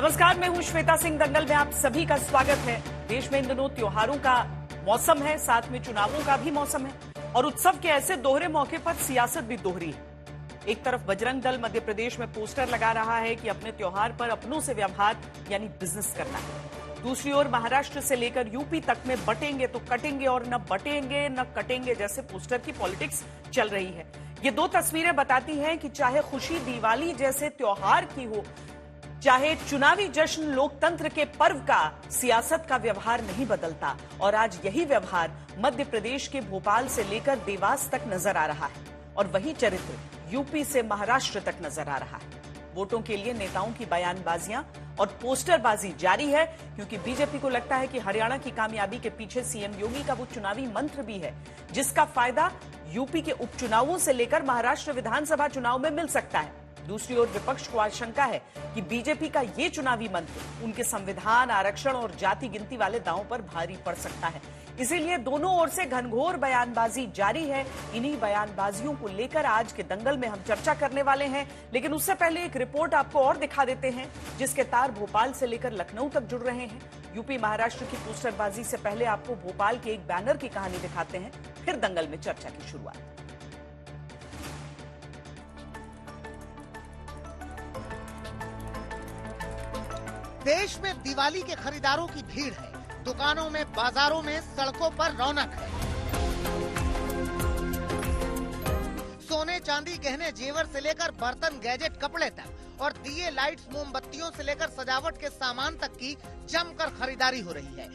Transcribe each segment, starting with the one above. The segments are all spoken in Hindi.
नमस्कार, मैं हूं श्वेता सिंह। दंगल में आप सभी का स्वागत है। देश में इन दिनों त्योहारों का मौसम है, साथ में चुनावों का भी मौसम है और उत्सव के ऐसे दोहरे मौके पर सियासत भी दोहरी है। एक तरफ बजरंग दल मध्य प्रदेश में पोस्टर लगा रहा है कि अपने त्योहार पर अपनों से व्यवहार यानी बिजनेस करना है। दूसरी ओर महाराष्ट्र से लेकर यूपी तक में बटेंगे तो कटेंगे और न बटेंगे न कटेंगे जैसे पोस्टर की पॉलिटिक्स चल रही है। ये दो तस्वीरें बताती हैं कि चाहे खुशी दिवाली जैसे त्योहार की हो, चाहे चुनावी जश्न लोकतंत्र के पर्व का, सियासत का व्यवहार नहीं बदलता। और आज यही व्यवहार मध्य प्रदेश के भोपाल से लेकर देवास तक नजर आ रहा है और वही चरित्र यूपी से महाराष्ट्र तक नजर आ रहा है। वोटों के लिए नेताओं की बयानबाजियां और पोस्टरबाजी जारी है, क्योंकि बीजेपी को लगता है कि हरियाणा की कामयाबी के पीछे सीएम योगी का वो चुनावी मंत्र भी है, जिसका फायदा यूपी के उपचुनावों से लेकर महाराष्ट्र विधानसभा चुनाव में मिल सकता है। दूसरी ओर विपक्ष को आशंका है कि बीजेपी का ये चुनावी मंत्र उनके संविधान, आरक्षण और जाति गिनती वाले दांवों पर भारी पड़ सकता है। इसीलिए दोनों ओर से घनघोर बयानबाजी जारी है। इन्हीं बयानबाजियों को लेकर आज के दंगल में हम चर्चा करने वाले हैं, लेकिन उससे पहले एक रिपोर्ट आपको और दिखा देते हैं, जिसके तार भोपाल से लेकर लखनऊ तक जुड़ रहे हैं। यूपी महाराष्ट्र की पोस्टरबाजी से पहले आपको भोपाल के एक बैनर की कहानी दिखाते हैं, फिर दंगल में चर्चा की शुरुआत। देश में दिवाली के खरीदारों की भीड़ है। दुकानों में, बाजारों में, सड़कों पर रौनक है। सोने, चांदी, गहने, जेवर से लेकर बर्तन, गैजेट, कपड़े तक और दिए, लाइट्स, मोमबत्तियों से लेकर सजावट के सामान तक की जमकर खरीदारी हो रही है।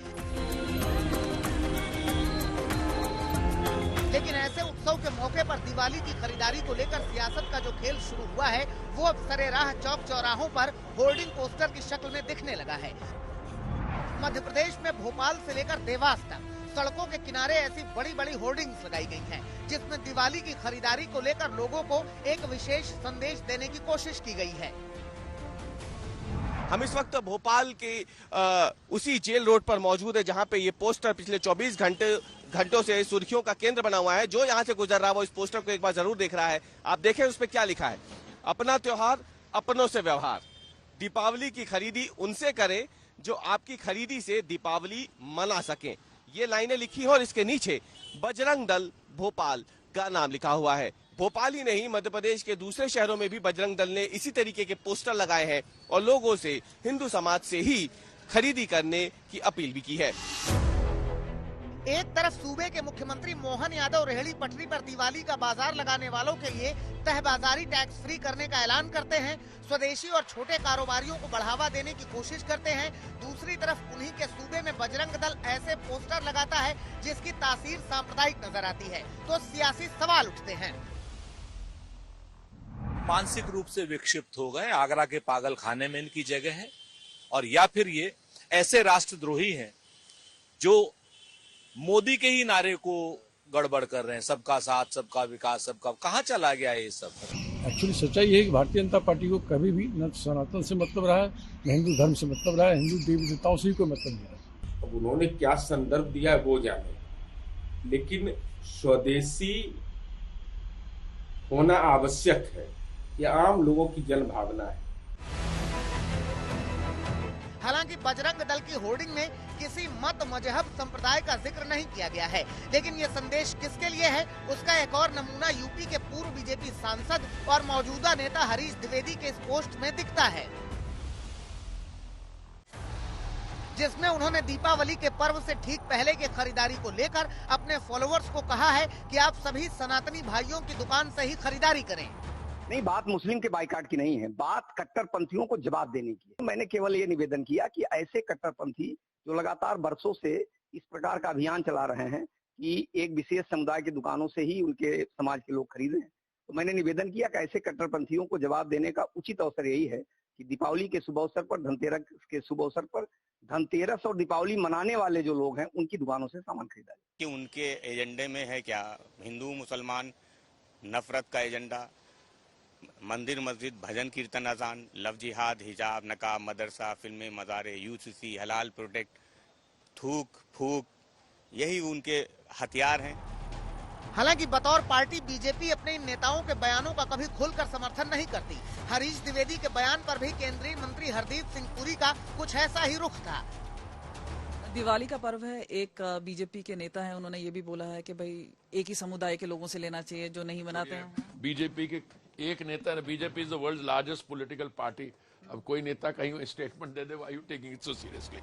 लेकिन ऐसे उत्सव के मौके पर दिवाली की खरीदारी को लेकर सियासत का जो खेल शुरू हुआ है, वो अब सरेराह चौक चौराहों पर होर्डिंग पोस्टर की शक्ल में दिखने लगा है। मध्य प्रदेश में भोपाल से लेकर देवास तक सड़कों के किनारे ऐसी बड़ी बड़ी होर्डिंग्स लगाई गई हैं, जिसमें दिवाली की खरीदारी को लेकर लोगों को एक विशेष संदेश देने की कोशिश की गई है। हम इस वक्त भोपाल के उसी जेल रोड पर मौजूद है, जहां पे ये पोस्टर पिछले 24 घंटों से सुर्खियों का केंद्र बना हुआ है। जो यहां से गुजर रहा है वो इस पोस्टर को एक बार जरूर देख रहा है। आप देखें उस पर क्या लिखा है, अपना त्योहार अपनों से व्यवहार, दीपावली की खरीदी उनसे करें जो आपकी खरीदी से दीपावली मना सकें। ये लाइनें लिखी हैं और इसके नीचे बजरंग दल भोपाल का नाम लिखा हुआ है। भोपाल ही नहीं, मध्य प्रदेश के दूसरे शहरों में भी बजरंग दल ने इसी तरीके के पोस्टर लगाए हैं और लोगों से हिंदू समाज से ही खरीदी करने की अपील भी की है। एक तरफ सूबे के मुख्यमंत्री मोहन यादव रेहड़ी पटरी पर दिवाली का बाजार लगाने वालों के लिए तहबाजारी टैक्स फ्री करने का ऐलान करते हैं, स्वदेशी और छोटे कारोबारियों को बढ़ावा देने की कोशिश करते हैं। दूसरी तरफ उन्हीं के सूबे में बजरंग दल ऐसे पोस्टर लगाता है जिसकी तासीर सांप्रदायिक नजर आती है, तो सियासी सवाल उठते हैं। मानसिक रूप से विक्षिप्त हो गए, आगरा के पागल खाने में इनकी जगह है, और या फिर ये ऐसे राष्ट्रद्रोही हैं जो मोदी के ही नारे को गड़बड़ कर रहे हैं, सबका साथ, सबका विकास, सबका। कहाँ चला गया है ये सब? एक्चुअली सच्चाई ये है कि भारतीय जनता पार्टी को कभी भी न सनातन से मतलब रहा है, न हिंदू धर्म से मतलब रहा है, हिंदू देवी देवताओं से ही कोई मतलब नहीं रहा। अब उन्होंने क्या संदर्भ दिया है वो जाने, लेकिन स्वदेशी होना आवश्यक है, यह आम लोगों की जन भावना है। हालांकि बजरंग दल की होर्डिंग में किसी मत, मजहब, संप्रदाय का जिक्र नहीं किया गया है, लेकिन ये संदेश किसके लिए है, उसका एक और नमूना यूपी के पूर्व बीजेपी सांसद और मौजूदा नेता हरीश द्विवेदी के इस पोस्ट में दिखता है, जिसमें उन्होंने दीपावली के पर्व से ठीक पहले की खरीदारी को लेकर अपने फॉलोअर्स को कहा है कि आप सभी सनातनी भाइयों की दुकान से ही खरीदारी करें। नहीं, बात मुस्लिम के बाइकाट की नहीं है, बात कट्टरपंथियों को जवाब देने की है। मैंने केवल ये निवेदन किया कि ऐसे कट्टरपंथी जो लगातार बरसों से इस प्रकार का अभियान चला रहे हैं कि एक विशेष समुदाय की दुकानों से ही उनके समाज के लोग खरीदें, तो मैंने निवेदन किया कि ऐसे कट्टरपंथियों को जवाब देने का उचित अवसर यही है कि दीपावली के शुभ अवसर पर, धनतेरस के शुभ अवसर पर, धनतेरस और दीपावली मनाने वाले जो लोग हैं उनकी दुकानों से सामान खरीदा जाए। कि उनके एजेंडे में है क्या हिंदू मुसलमान नफरत का एजेंडा, मंदिर मस्जिद भजन कीर्तन अजान, लव जिहाद, हिजाब, नकाब, मदरसा, फिल्में, मज़ारे, यूसीसी, हलाल प्रोटेक्ट, थूक फूक, यही उनके हथियार हैं। हालांकि बतौर पार्टी बीजेपी अपने इन नेताओं के बयानों का कभी खुलकर समर्थन नहीं करती। हरीश द्विवेदी के बयान पर भी केंद्रीय मंत्री हरदीप सिंह पुरी का कुछ ऐसा ही रुख था। दिवाली का पर्व है, एक बीजेपी के नेता है, उन्होंने ये भी बोला है कि भाई एक ही समुदाय के लोगों से लेना चाहिए जो नहीं मनाते हैं। बीजेपी के एक नेता है, BJP is the world largest political party. अब कोई नेता कहीं statement they they, why you taking it so seriously?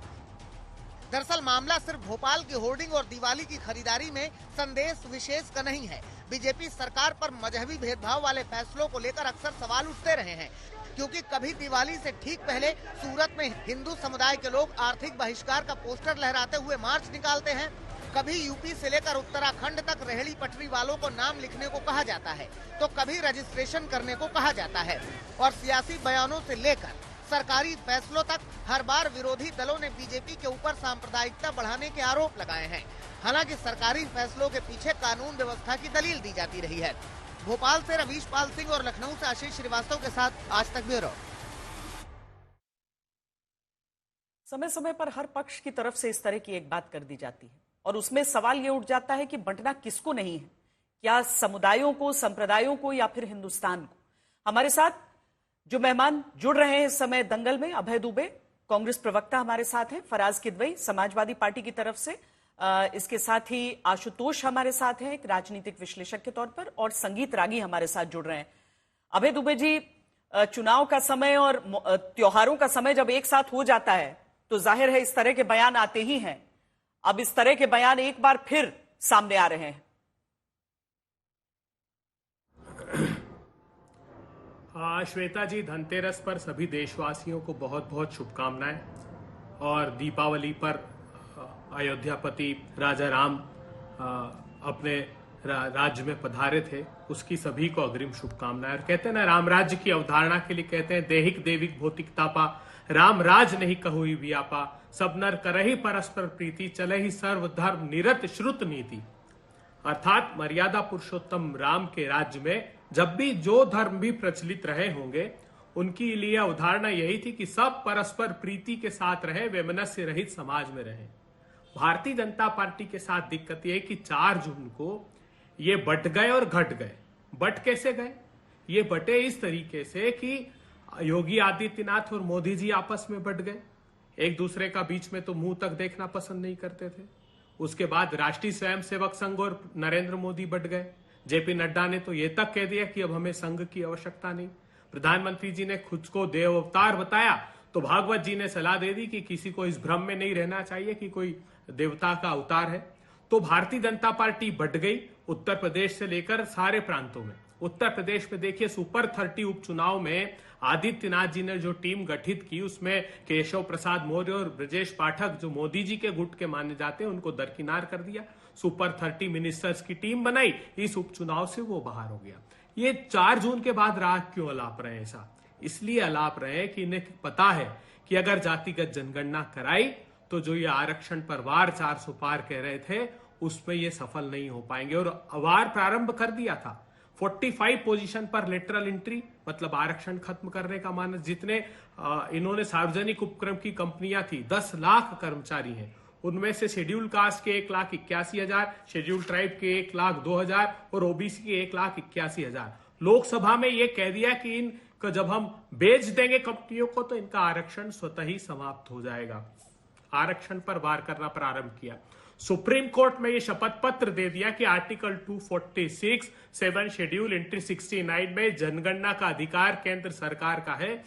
दरअसल मामला सिर्फ भोपाल की होर्डिंग और दिवाली की खरीदारी में संदेश विशेष का नहीं है। बीजेपी सरकार पर मजहबी भेदभाव वाले फैसलों को लेकर अक्सर सवाल उठते रहे हैं, क्योंकि कभी दिवाली से ठीक पहले सूरत में हिंदू समुदाय के लोग आर्थिक बहिष्कार का पोस्टर लहराते हुए मार्च निकालते हैं, कभी यूपी से लेकर उत्तराखंड तक रेहड़ी पटरी वालों को नाम लिखने को कहा जाता है, तो कभी रजिस्ट्रेशन करने को कहा जाता है। और सियासी बयानों से लेकर सरकारी फैसलों तक हर बार विरोधी दलों ने बीजेपी के ऊपर सांप्रदायिकता बढ़ाने के आरोप लगाए हैं। हालांकि सरकारी फैसलों के पीछे कानून व्यवस्था की दलील दी जाती रही है। भोपाल से रवीश पाल सिंह और लखनऊ से आशीष श्रीवास्तव के साथ आज तक ब्यूरो। समय समय पर हर पक्ष की तरफ से इस तरह की एक बात कर दी जाती है और उसमें सवाल ये उठ जाता है कि बंटना किसको नहीं है, क्या समुदायों को, संप्रदायों को, या फिर हिंदुस्तान को। हमारे साथ जो मेहमान जुड़ रहे हैं इस समय दंगल में, अभय दुबे कांग्रेस प्रवक्ता हमारे साथ हैं, फराज किदवई समाजवादी पार्टी की तरफ से, इसके साथ ही आशुतोष हमारे साथ हैं एक राजनीतिक विश्लेषक के तौर पर, और संगीत रागी हमारे साथ जुड़ रहे हैं। अभय दुबे जी, चुनाव का समय और त्योहारों का समय जब एक साथ हो जाता है तो जाहिर है इस तरह के बयान आते ही हैं। अब इस तरह के बयान एक बार फिर सामने आ रहे हैं। श्वेता जी, धनतेरस पर सभी देशवासियों को बहुत बहुत शुभकामनाएं, और दीपावली पर अयोध्यापति राजा राम अपने राज्य में पधारे थे, उसकी सभी को अग्रिम शुभकामनाएं। और कहते हैं ना, राम राज्य की अवधारणा के लिए कहते हैं, देहिक देविक भौतिक तापा, राम राज नहीं कहुई व्यापा, सब नर करहि परस्पर प्रीति, चले ही सर्वधर्म निरत श्रुत नीति। अर्थात मर्यादा पुरुषोत्तम राम के राज्य में जब भी जो धर्म भी प्रचलित रहे होंगे, उनकी लिए अवधारणा यही थी कि सब परस्पर प्रीति के साथ रहे, वैमनस्य रहित समाज में रहे। भारतीय जनता पार्टी के साथ दिक्कत यह है कि 4 जून को ये बट गए और घट गए। बट कैसे गए? ये बटे इस तरीके से कि योगी आदित्यनाथ और मोदी जी आपस में बट गए, एक दूसरे का बीच में तो मुंह तक देखना पसंद नहीं करते थे। उसके बाद राष्ट्रीय स्वयंसेवक संघ और नरेंद्र मोदी बट गए। जेपी नड्डा ने तो ये तक कह दिया कि अब हमें संघ की आवश्यकता नहीं। प्रधानमंत्री जी ने खुद को देव अवतार बताया, तो भागवत जी ने सलाह दे दी कि किसी को इस भ्रम में नहीं रहना चाहिए कि कोई देवता का अवतार है। तो भारतीय जनता पार्टी बट गई उत्तर प्रदेश से लेकर सारे प्रांतों में। उत्तर प्रदेश में देखिए, सुपर 30 उपचुनाव में आदित्यनाथ जी ने जो टीम गठित की, उसमें केशव प्रसाद मौर्य और ब्रजेश पाठक, जो मोदी जी के गुट के माने जाते हैं, उनको दरकिनार कर दिया। सुपर 30 मिनिस्टर्स की टीम बनाई, इस उपचुनाव से वो बाहर हो गया। ये 4 जून के बाद राग क्यों अलाप रहे हैं? ऐसा इसलिए अलाप रहे हैं कि इन्हें पता है कि अगर जातिगत जनगणना कराई तो जो ये आरक्षण पर वार 400 पार कह रहे थे, उसमें ये सफल नहीं हो पाएंगे। और वार प्रारंभ कर दिया था 45 पोजीशन पर लेटरल एंट्री, मतलब आरक्षण खत्म करने का मानस। जितने इन्होंने सार्वजनिक उपक्रम की कंपनियां थी, 10 लाख कर्मचारी हैं, उनमें से शेड्यूल कास्ट के 1,81,000, शेड्यूल ट्राइब के 1,02,000 और ओबीसी के 1,81,000। लोकसभा में यह कह दिया कि इनको जब हम बेच देंगे कंपनियों को तो इनका आरक्षण स्वतः ही समाप्त हो जाएगा। आरक्षण पर वार करना प्रारंभ किया। सुप्रीम कोर्ट में यह शपथ पत्र दे दिया कि आर्टिकल 246 7 शेड्यूल एंट्री 69 में जनगणना का अधिकार केंद्र सरकार का है।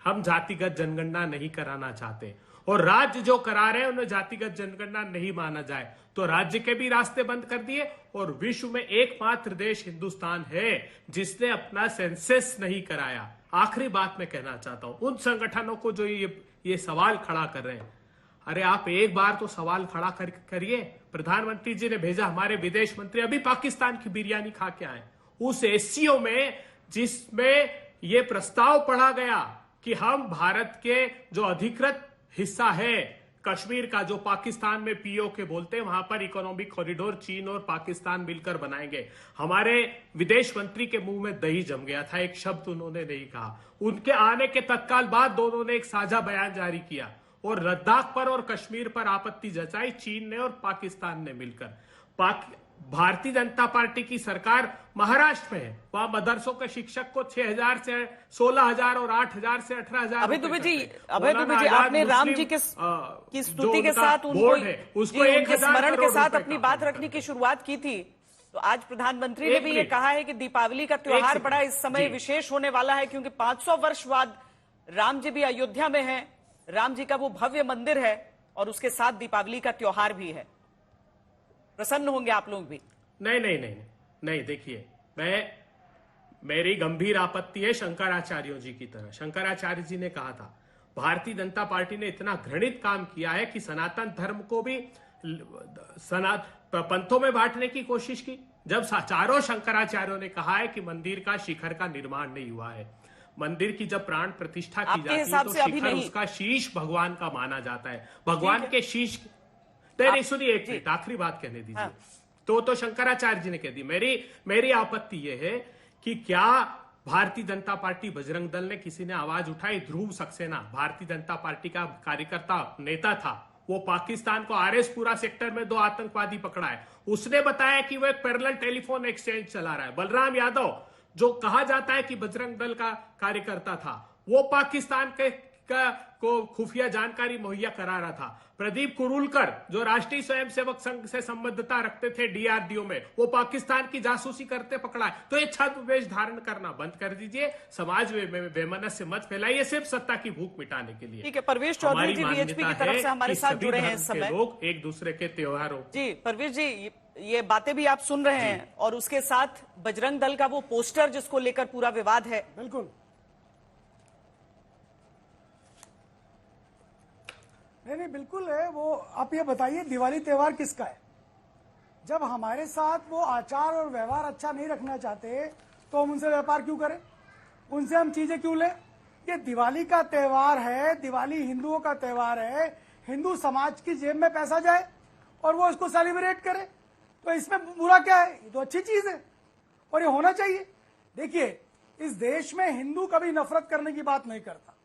हम जातिगत जनगणना नहीं कराना चाहते, और राज्य जो करा रहे हैं उन्हें जातिगत जनगणना नहीं माना जाए, तो राज्य के भी रास्ते बंद कर दिए। और विश्व में एकमात्र देश हिंदुस्तान है जिसने अपना सेंसस नहीं कराया। आखिरी बात मैं कहना चाहता हूं उन संगठनों को जो ये सवाल खड़ा कर रहे हैं, अरे आप एक बार तो सवाल खड़ा करिए। प्रधानमंत्री जी ने भेजा, हमारे विदेश मंत्री अभी पाकिस्तान की बिरयानी खा के आए, उस एससीओ में जिसमें यह प्रस्ताव पढ़ा गया कि हम भारत के जो अधिकृत हिस्सा है कश्मीर का, जो पाकिस्तान में पीओके बोलते हैं, वहां पर इकोनॉमिक कॉरिडोर चीन और पाकिस्तान मिलकर बनाएंगे। हमारे विदेश मंत्री के मुंह में दही जम गया था, एक शब्द उन्होंने नहीं कहा। उनके आने के तत्काल बाद दोनों ने एक साझा बयान जारी किया और लद्दाख पर और कश्मीर पर आपत्ति जताई, चीन ने और पाकिस्तान ने मिलकर। भारतीय जनता पार्टी की सरकार महाराष्ट्र में है, वहां मदरसों के शिक्षक को 6,000 से 16,000 और 8,000 से 18,000 अभय दुबे जी, आपने राम जी की स्तुति के साथ उनको स्मरण के साथ अपनी बात रखने की शुरुआत की थी। तो आज प्रधानमंत्री ने भी ये कहा है कि दीपावली का त्योहार बड़ा इस समय विशेष होने वाला है, क्योंकि 500 वर्ष बाद राम जी भी अयोध्या में हैं, राम जी का वो भव्य मंदिर है और उसके साथ दीपावली का त्योहार भी है। प्रसन्न होंगे आप लोग भी? नहीं, देखिए, मेरी गंभीर आपत्ति है शंकराचार्यों जी की तरह। शंकराचार्य जी ने कहा था भारतीय जनता पार्टी ने इतना घृणित काम किया है कि सनातन धर्म को भी पंथों में बांटने की कोशिश की। जब चारों शंकराचार्यों ने कहा है कि मंदिर का शिखर का निर्माण नहीं हुआ है, मंदिर की जब प्राण प्रतिष्ठा की जाती है तो शिखर उसका शीश भगवान का माना जाता है। भगवान के शीश नहीं, सुनिए एक मिनट, आखिरी बात कहने दीजिए। तो शंकराचार्य जी ने कह दी। मेरी आपत्ति यह है कि क्या भारतीय जनता पार्टी बजरंग दल ने किसी ने आवाज उठाई? ध्रुव सक्सेना भारतीय जनता पार्टी का कार्यकर्ता नेता था, वो पाकिस्तान को आरएसपुरा सेक्टर में 2 आतंकवादी पकड़ा है। उसने बताया कि वो एक पैरेलल टेलीफोन एक्सचेंज चला रहा है। बलराम यादव जो कहा जाता है कि बजरंग दल का कार्यकर्ता था, वो पाकिस्तान को खुफिया जानकारी मुहैया करा रहा था। प्रदीप कुरुलकर जो राष्ट्रीय स्वयंसेवक संघ से संबद्धता रखते थे डीआरडीओ में, वो पाकिस्तान की जासूसी करते पकड़ा है। तो ये छद्म वेश धारण करना बंद कर दीजिए, समाज में बेमनस्य मत फैलाइए सिर्फ सत्ता की भूख मिटाने के लिए। ठीक है, परवेश चौधरी जी बीएचपी की तरफ से हमारे साथ जुड़े हैं इस समय। लोग एक दूसरे के त्योहारों जी, परवेश जी, ये बातें भी आप सुन रहे हैं और उसके साथ बजरंग दल का वो पोस्टर जिसको लेकर पूरा विवाद है। बिल्कुल नहीं, बिल्कुल है। वो आप ये बताइए दिवाली त्योहार किसका है? जब हमारे साथ वो आचार और व्यवहार अच्छा नहीं रखना चाहते तो हम उनसे व्यापार क्यों करें, उनसे हम चीजें क्यों लें? ये दिवाली का त्योहार है, दिवाली हिंदुओं का त्योहार है, हिंदू समाज की जेब में पैसा जाए और वो इसको सेलिब्रेट करे, तो इसमें बुरा क्या है? ये तो अच्छी चीज है और ये होना चाहिए। देखिए, इस देश में हिंदू कभी नफरत करने की बात नहीं करता,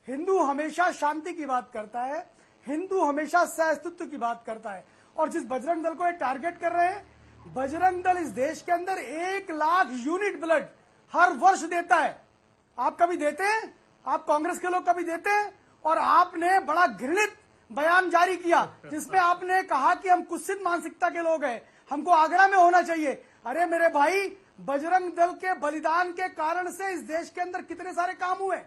हिंदू हमेशा शांति की बात करता है, हिंदू हमेशा सहअस्तित्व की बात करता है। और जिस बजरंग दल को ये टारगेट कर रहे हैं, बजरंग दल इस देश के अंदर 1 लाख यूनिट ब्लड हर वर्ष देता है। आप कभी देते हैं? आप कांग्रेस के लोग कभी देते हैं? और आपने बड़ा घृणित बयान जारी किया जिसमें आपने कहा कि हम कुत्सित मानसिकता के लोग हैं, हमको आगरा में होना चाहिए। अरे मेरे भाई, बजरंग दल के बलिदान के कारण से इस देश के अंदर कितने सारे काम हुए।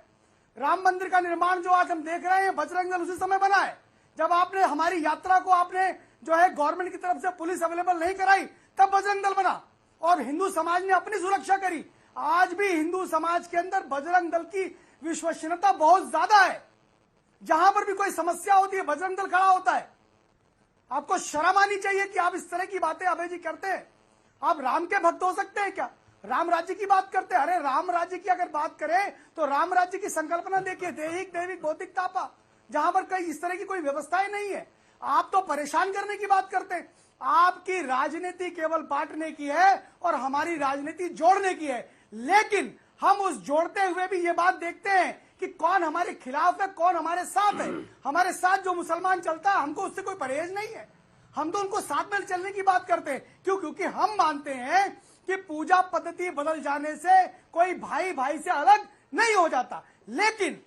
राम मंदिर का निर्माण जो आज हम देख रहे हैं, बजरंग दल उसी समय बना है जब आपने हमारी यात्रा को आपने जो है गवर्नमेंट की तरफ से पुलिस अवेलेबल नहीं कराई, तब बजरंग दल बना और हिंदू समाज ने अपनी सुरक्षा करी। आज भी हिंदू समाज के अंदर बजरंग दल की विश्वसनीयता बहुत ज्यादा है। जहां पर भी कोई समस्या होती है बजरंग दल खड़ा होता है। आपको शर्म आनी चाहिए कि आप इस तरह की बातें अभय जी करते हैं। आप राम के भक्त हो सकते हैं क्या? राम राज्य की बात करते हैं। अरे राम राज्य की अगर बात करें तो राम राज्य की संकल्पना देखिए, दैहिक दैविक भौतिक तापा, जहां पर कई इस तरह की कोई व्यवस्थाएं नहीं है। आप तो परेशान करने की बात करते हैं। आपकी राजनीति केवल बांटने की है और हमारी राजनीति जोड़ने की है, लेकिन हम उस जोड़ते हुए भी ये बात देखते हैं कि कौन हमारे खिलाफ है, कौन हमारे साथ है। हमारे साथ जो मुसलमान चलता है, हमको उससे कोई परहेज नहीं है, हम तो उनको साथ में चलने की बात करते हैं। क्यों? क्योंकि हम मानते हैं कि पूजा पद्धति बदल जाने से कोई भाई भाई से अलग नहीं हो जाता। लेकिन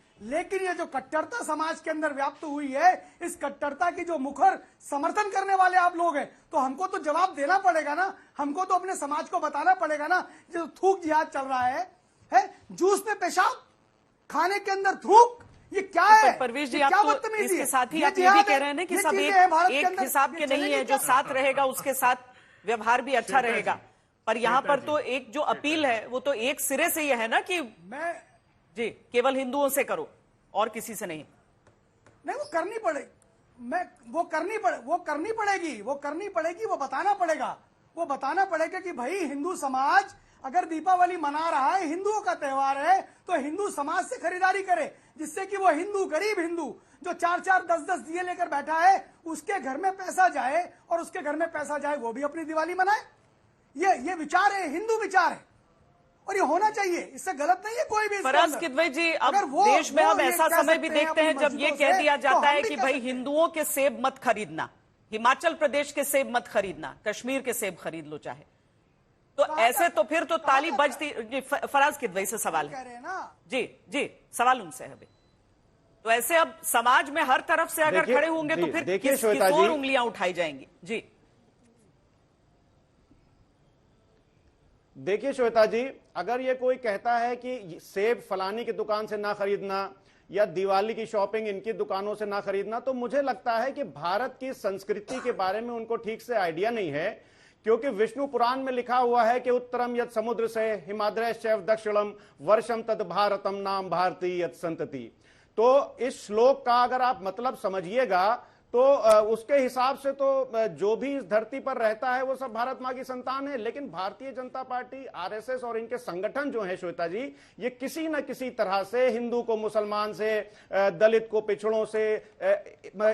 ये जो कट्टरता समाज के अंदर व्याप्त हुई है, इस कट्टरता की जो मुखर समर्थन करने वाले आप लोग हैं, तो हमको तो जवाब देना पड़ेगा ना। हमको तो अपने समाज को बताना पड़ेगा ना। जो थूक जिहाद चल रहा है जूस में पेशाब, खाने के अंदर थूक, ये क्या है? परवेश जी, आप तो इसके साथ ही आप ये भी कह रहे हैं ना कि सब एक हिसाब के नहीं है, जो साथ रहेगा उसके साथ व्यवहार भी अच्छा रहेगा। पर यहाँ पर तो एक जो अपील है वो तो एक सिरे से ये है ना कि जी केवल हिंदुओं से करो और किसी से नहीं। वो करनी पड़ेगी, वो करनी पड़ेगी, वो बताना पड़ेगा कि भाई हिंदू समाज अगर दीपावली मना रहा है, हिंदुओं का त्योहार है, तो हिंदू समाज से खरीदारी करे, जिससे कि वो हिंदू, गरीब हिंदू जो 4-4, 10-10 दिए लेकर बैठा है, उसके घर में पैसा जाए और उसके घर में पैसा जाए, वो भी अपनी दिवाली मनाए। ये विचार है, हिंदू विचार है और ये होना चाहिए, इससे गलत नहीं है कोई भी। फराज किदवई जी, अब देश में हम ऐसा समय भी देखते हैं जब ये कह दिया जाता है कि भाई हिंदुओं के सेब मत खरीदना, हिमाचल प्रदेश के सेब मत खरीदना, कश्मीर के सेब खरीद लो चाहे। तो ऐसे तो फिर तो ताली बजती। फराज किदवई से सवाल है जी, सवाल उनसे है। तो ऐसे अब समाज में हर तरफ से अगर खड़े होंगे तो फिर किस और उंगलियां उठाई जाएंगी? जी देखिए श्वेता जी, अगर ये कोई कहता है कि सेब फलानी की दुकान से ना खरीदना या दिवाली की शॉपिंग इनकी दुकानों से ना खरीदना, तो मुझे लगता है कि भारत की संस्कृति के बारे में उनको ठीक से आइडिया नहीं है। क्योंकि विष्णु पुराण में लिखा हुआ है कि उत्तरम यत् समुद्र से हिमाद्रैश्चैव दक्षिणम वर्षम तद भारतम नाम भारती यत् संतति। तो इस श्लोक का अगर आप मतलब समझिएगा तो उसके हिसाब से तो जो भी इस धरती पर रहता है वो सब भारत माँ की संतान है। लेकिन भारतीय जनता पार्टी, आरएसएस और इनके संगठन जो है श्वेता जी, ये किसी न किसी तरह से हिंदू को मुसलमान से, दलित को पिछड़ों से,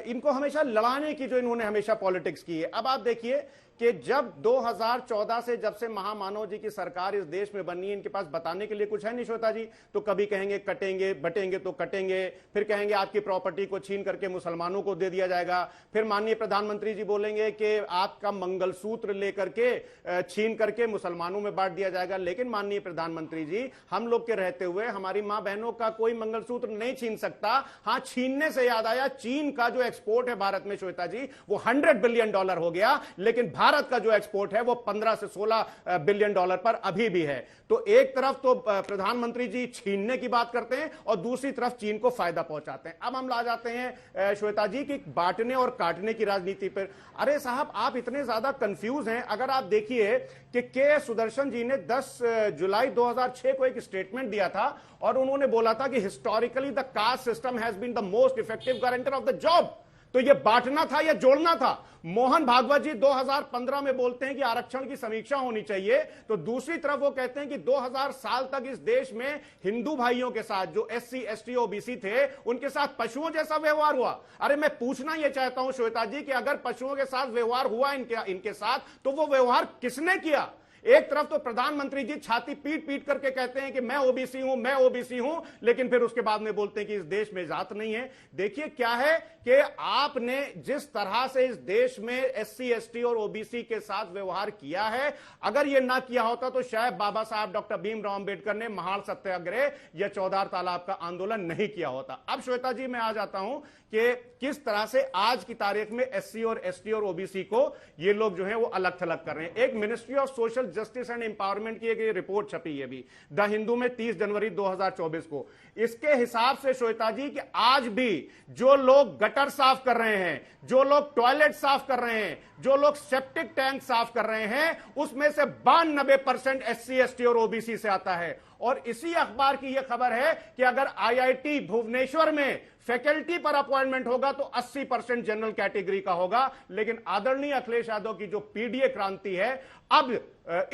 इनको हमेशा लड़ाने की जो इन्होंने हमेशा पॉलिटिक्स की है। अब आप देखिए कि जब 2014 से जब से महामानव जी की सरकार इस देश में बनी, इनके पास बताने के लिए कुछ है नहीं श्वेता जी। तो कभी कहेंगे कटेंगे, बटेंगे तो कटेंगे, फिर कहेंगे आपकी प्रॉपर्टी को छीन करके मुसलमानों को दे दिया जाएगा, फिर माननीय प्रधानमंत्री जी बोलेंगे कि आपका मंगलसूत्र लेकर के छीन करके मुसलमानों में बांट दिया जाएगा। लेकिन माननीय प्रधानमंत्री जी, हम लोग के रहते हुए हमारी मां बहनों का कोई मंगलसूत्र नहीं छीन सकता। हाँ, छीनने से याद आया, चीन का जो एक्सपोर्ट है भारत में श्वेता जी, वो $100 बिलियन हो गया, लेकिन भारत का जो एक्सपोर्ट है वो 15 से 16 बिलियन डॉलर पर अभी भी है। तो एक तरफ तो प्रधानमंत्री जी छीनने की बात करते हैं और दूसरी तरफ चीन को फायदा पहुंचाते हैं। अब हम ला जाते हैं श्वेता जी की बांटने और काटने की राजनीति पर। अरे साहब, आप इतने ज्यादा कंफ्यूज हैं। अगर आप देखिए कि के सुदर्शन जी ने 10 जुलाई 2006 को एक स्टेटमेंट दिया था और उन्होंने बोला था कि historically the caste system has been the most effective guarantor of the job. तो ये बांटना था या जोड़ना था? मोहन भागवत जी 2015 में बोलते हैं कि आरक्षण की समीक्षा होनी चाहिए, तो दूसरी तरफ वो कहते हैं कि 2000 साल तक इस देश में हिंदू भाइयों के साथ जो SC, ST, OBC थे, उनके साथ पशुओं जैसा व्यवहार हुआ। अरे मैं पूछना यह चाहता हूं श्वेता जी कि अगर पशुओं के साथ व्यवहार हुआ इनके साथ, तो वो व्यवहार किसने किया? एक तरफ तो प्रधानमंत्री जी छाती पीट पीट करके कहते हैं कि मैं ओबीसी हूं, मैं ओबीसी हूं, लेकिन फिर उसके बाद में बोलते हैं कि इस देश में जात नहीं है। देखिए क्या है कि आपने जिस तरह से इस देश में SC, ST और OBC के साथ व्यवहार किया है, अगर यह ना किया होता तो शायद बाबा साहब डॉक्टर भीमराव अंबेडकर ने महान सत्याग्रह या चौधार तालाब का आंदोलन नहीं किया होता। अब श्वेता जी मैं आ जाता हूं कि किस तरह से आज की तारीख में SC और ST और OBC को ये लोग जो है वो अलग थलग कर रहे हैं। एक ministry of social justice and empowerment की एक रिपोर्ट छपी है अभी द हिंदू में 30 जनवरी 2024 को। इसके हिसाब से श्वेता जी कि आज भी जो लोग गटर साफ कर रहे हैं, जो लोग टॉयलेट साफ कर रहे हैं, जो लोग सेप्टिक टैंक साफ कर रहे हैं, उसमें से 92% SC, ST और OBC से आता है। और इसी अखबार की यह खबर है कि अगर IIT भुवनेश्वर में फैकल्टी पर अपॉइंटमेंट होगा तो 80% जनरल कैटेगरी का होगा। लेकिन आदरणीय अखिलेश यादव की जो PDA क्रांति है, अब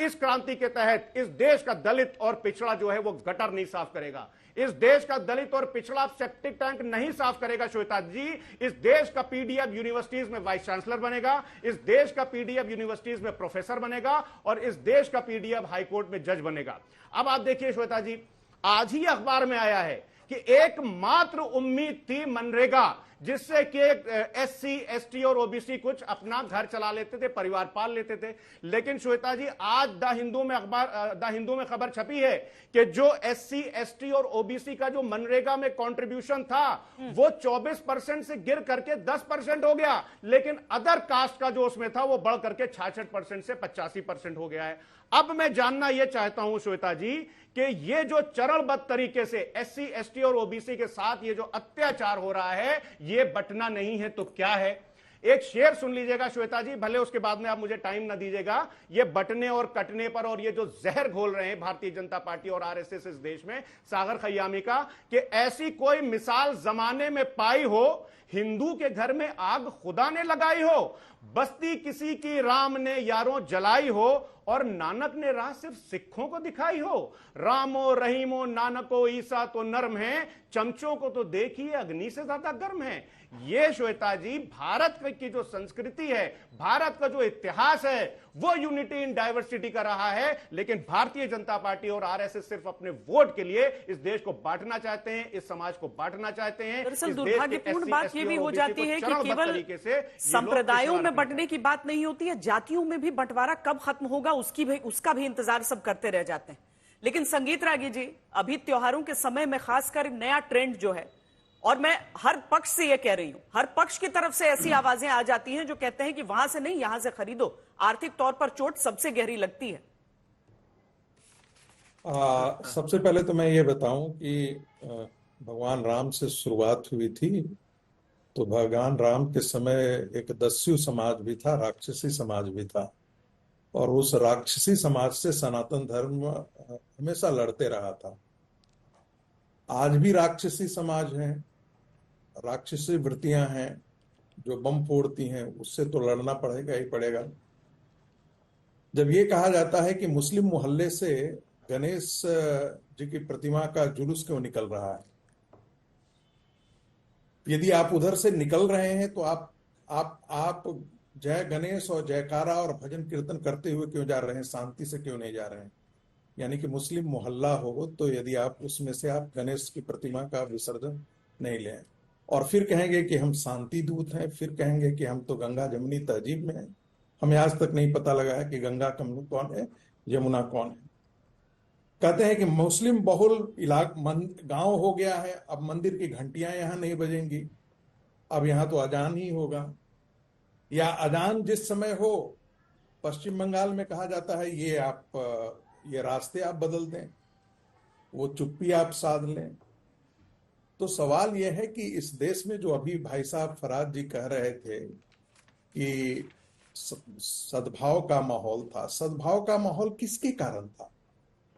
इस क्रांति के तहत इस देश का दलित और पिछड़ा जो है वो गटर नहीं साफ करेगा। इस देश का दलित और पिछड़ा सेप्टिक टैंक नहीं साफ करेगा श्वेता जी। इस देश का PDF यूनिवर्सिटीज में वाइस चांसलर बनेगा, इस देश का PDF यूनिवर्सिटीज में प्रोफेसर बनेगा और इस देश का PDF हाईकोर्ट में जज बनेगा। अब आप देखिए श्वेता जी, आज ही अखबार में आया है कि एकमात्र उम्मीद थी मनरेगा, जिससे कि SC, ST और OBC कुछ अपना घर चला लेते थे, परिवार पाल लेते थे। लेकिन श्वेता जी आज द हिंदू में खबर छपी है कि जो SC, ST और OBC का जो मनरेगा में कंट्रीब्यूशन था वो 24% से गिर करके 10% हो गया, लेकिन अदर कास्ट का जो उसमें था वो बढ़ करके 66% से 85% हो गया है। अब मैं जानना यह चाहता हूं श्वेता जी कि ये जो चरणबद्ध तरीके से SC, ST और OBC के साथ ये जो अत्याचार हो रहा है, ये बंटना नहीं है तो क्या है? एक शेर सुन लीजिएगा श्वेता जी, भले उसके बाद में आप मुझे टाइम ना दीजिएगा। ये बंटने और कटने पर और ये जो जहर घोल रहे हैं भारतीय जनता पार्टी और RSS इस देश में, सागर खयामी का, कि ऐसी कोई मिसाल जमाने में पाई हो, हिंदू के घर में आग खुदा ने लगाई हो, बस्ती किसी की राम ने यारों जलाई हो और नानक ने राह सिर्फ सिखों को दिखाई हो। रामो रहीमो नानको ईसा तो नर्म है, चमचों को तो देखिए अग्नि से ज्यादा गर्म है। ये श्वेता जी भारत की जो संस्कृति है, भारत का जो इतिहास है, वो यूनिटी इन डाइवर्सिटी का रहा है। लेकिन भारतीय जनता पार्टी और RSS सिर्फ अपने वोट के लिए इस देश को बांटना चाहते हैं, इस समाज को बांटना चाहते हैं। दरअसल दुर्भाग्यपूर्ण बात ये भी हो जाती है कि केवल संप्रदायों में में बंटने की बात नहीं होती है, जातियों में भी बंटवारा कब खत्म होगा उसका भी इंतजार सब करते रह जाते हैं। लेकिन संगीत रागी जी, अभी त्योहारों के समय में खासकर नया ट्रेंड जो है, और मैं हर पक्ष से ये कह रही हूं, हर पक्ष की तरफ से ऐसी आवाजें आ जाती हैं जो कहते हैं कि वहां से नहीं यहां से खरीदो, आर्थिक तौर पर चोट सबसे गहरी लगती है। सबसे पहले तो मैं ये बताऊं कि भगवान राम से शुरुआत हुई थी, तो भगवान राम के समय एक दस्यु समाज भी था, राक्षसी समाज भी था, और उस राक्षसी समाज से सनातन धर्म हमेशा लड़ते रहा था। आज भी राक्षसी समाज है, राक्षसी वृत्तियां हैं जो बम फोड़ती हैं, उससे तो लड़ना पड़ेगा ही पड़ेगा। जब ये कहा जाता है कि मुस्लिम मोहल्ले से गणेश जी की प्रतिमा का जुलूस क्यों निकल रहा है, यदि आप उधर से निकल रहे हैं तो आप जय गणेश और जयकारा और भजन कीर्तन करते हुए क्यों जा रहे हैं, शांति से क्यों नहीं जा रहे हैं? यानी कि मुस्लिम मोहल्ला हो तो यदि आप उसमें से आप गणेश की प्रतिमा का विसर्जन नहीं लें और फिर कहेंगे कि हम शांति दूत हैं, फिर कहेंगे कि हम तो गंगा जमुनी तहजीब में हैं, हमें आज तक नहीं पता लगा है कि गंगा कौन है, यमुना कौन है। कहते हैं कि मुस्लिम बहुल गांव हो गया है, अब मंदिर की घंटियां यहां नहीं बजेंगी, अब यहां तो अजान ही होगा, या अजान जिस समय हो, पश्चिम बंगाल में कहा जाता है ये रास्ते आप बदल दें, वो चुप्पी आप साध लें। तो सवाल यह है कि इस देश में जो अभी भाई साहब फराज जी कह रहे थे कि सद्भाव का माहौल था, सद्भाव का माहौल किसके कारण था?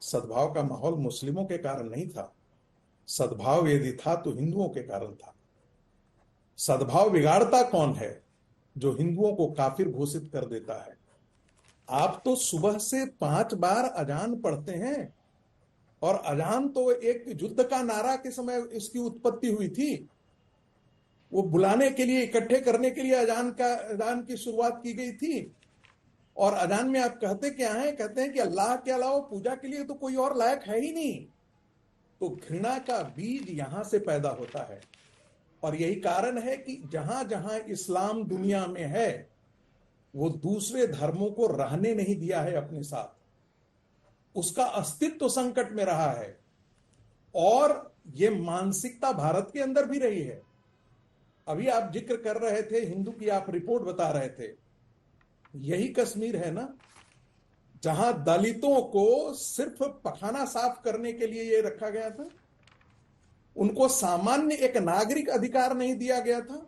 सद्भाव का माहौल मुस्लिमों के कारण नहीं था। सद्भाव यदि था तो हिंदुओं के कारण था। सद्भाव बिगाड़ता कौन है? जो हिंदुओं को काफिर घोषित कर देता है। आप तो सुबह से 5 बार अजान पढ़ते हैं, और अजान तो एक युद्ध का नारा के समय इसकी उत्पत्ति हुई थी। वो बुलाने के लिए, इकट्ठे करने के लिए अजान की शुरुआत की गई थी। और अजान में आप कहते क्या हैं? कहते हैं कि अल्लाह के अलावा पूजा के लिए तो कोई और लायक है ही नहीं। तो घृणा का बीज यहां से पैदा होता है, और यही कारण है कि जहां जहां इस्लाम दुनिया में है वो दूसरे धर्मों को रहने नहीं दिया है अपने साथ, उसका अस्तित्व संकट में रहा है। और ये मानसिकता भारत के अंदर भी रही है। अभी आप जिक्र कर रहे थे, हिंदू की आप रिपोर्ट बता रहे थे, यही कश्मीर है ना जहां दलितों को सिर्फ पखाना साफ करने के लिए ये रखा गया था। उनको सामान्य एक नागरिक अधिकार नहीं दिया गया था।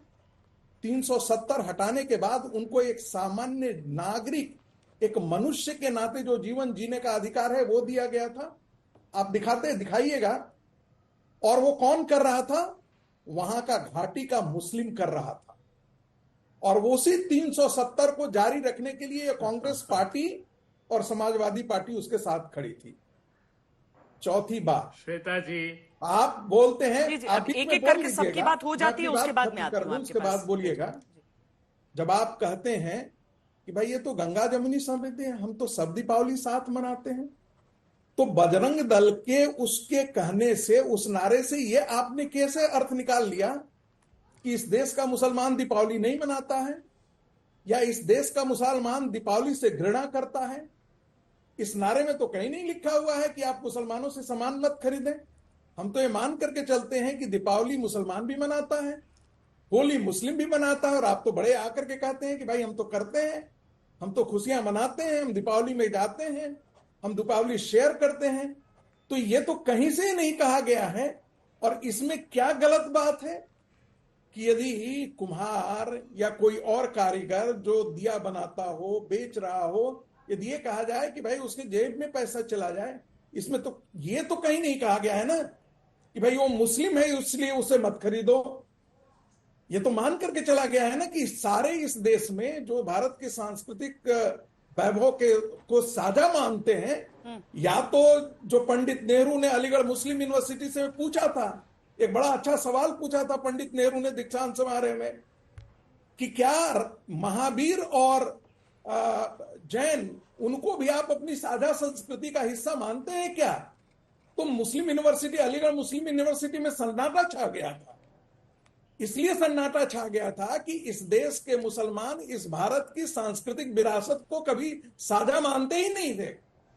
370 हटाने के बाद उनको एक सामान्य नागरिक, एक मनुष्य के नाते जो जीवन जीने का अधिकार है वो दिया गया था। आप दिखाइएगा। और वो कौन कर रहा था? वहां का घाटी का मुस्लिम कर रहा था। और वो उसी 370 को जारी रखने के लिए कांग्रेस पार्टी और समाजवादी पार्टी उसके साथ खड़ी थी। चौथी बात, श्वेता जी आप बोलते हैं, आप एक एक करके सबकी बात हो जाती है, उसके बाद में आती हूं उसके बाद बोलिएगा। जब आप कहते हैं कि भाई ये तो गंगा जमुनी समृद्धि है, हम तो सब दीपावली साथ मनाते हैं, तो बजरंग दल के उसके कहने से, उस नारे से ये आपने कैसे अर्थ निकाल लिया कि इस देश का मुसलमान दीपावली नहीं मनाता है, या इस देश का मुसलमान दीपावली से घृणा करता है? इस नारे में तो कहीं नहीं लिखा हुआ है कि आप मुसलमानों से सामान मत खरीदें। हम तो ये मान करके चलते हैं कि दीपावली मुसलमान भी मनाता है, होली मुस्लिम भी मनाता है, और आप तो बड़े आकर के कहते हैं कि भाई हम तो करते हैं, हम तो खुशियां मनाते हैं, हम दीपावली में जाते हैं, हम दीपावली शेयर करते हैं। तो ये तो कहीं से नहीं कहा गया है। और इसमें क्या गलत बात है कि यदि कुम्हार या कोई और कारीगर जो दिया बनाता हो, बेच रहा हो, यदि ये कहा जाए कि भाई उसके जेब में पैसा चला जाए, इसमें तो ये तो कहीं नहीं कहा गया है ना कि भाई वो मुस्लिम है इसलिए उसे मत खरीदो। ये तो मान करके चला गया है ना कि सारे इस देश में जो भारत के सांस्कृतिक वैभव को साझा मानते हैं। या तो जो पंडित नेहरू ने अलीगढ़ मुस्लिम यूनिवर्सिटी से पूछा था, एक बड़ा अच्छा सवाल पूछा था पंडित नेहरू ने दीक्षांत समारोह में, कि क्या महावीर और जैन, उनको भी आप अपनी साझा संस्कृति का हिस्सा मानते हैं क्या? तो मुस्लिम यूनिवर्सिटी, अलीगढ़ मुस्लिम यूनिवर्सिटी में सन्नाटा छा गया था। इसलिए सन्नाटा छा गया था कि इस देश के मुसलमान इस भारत की सांस्कृतिक विरासत को कभी साझा मानते ही नहीं थे,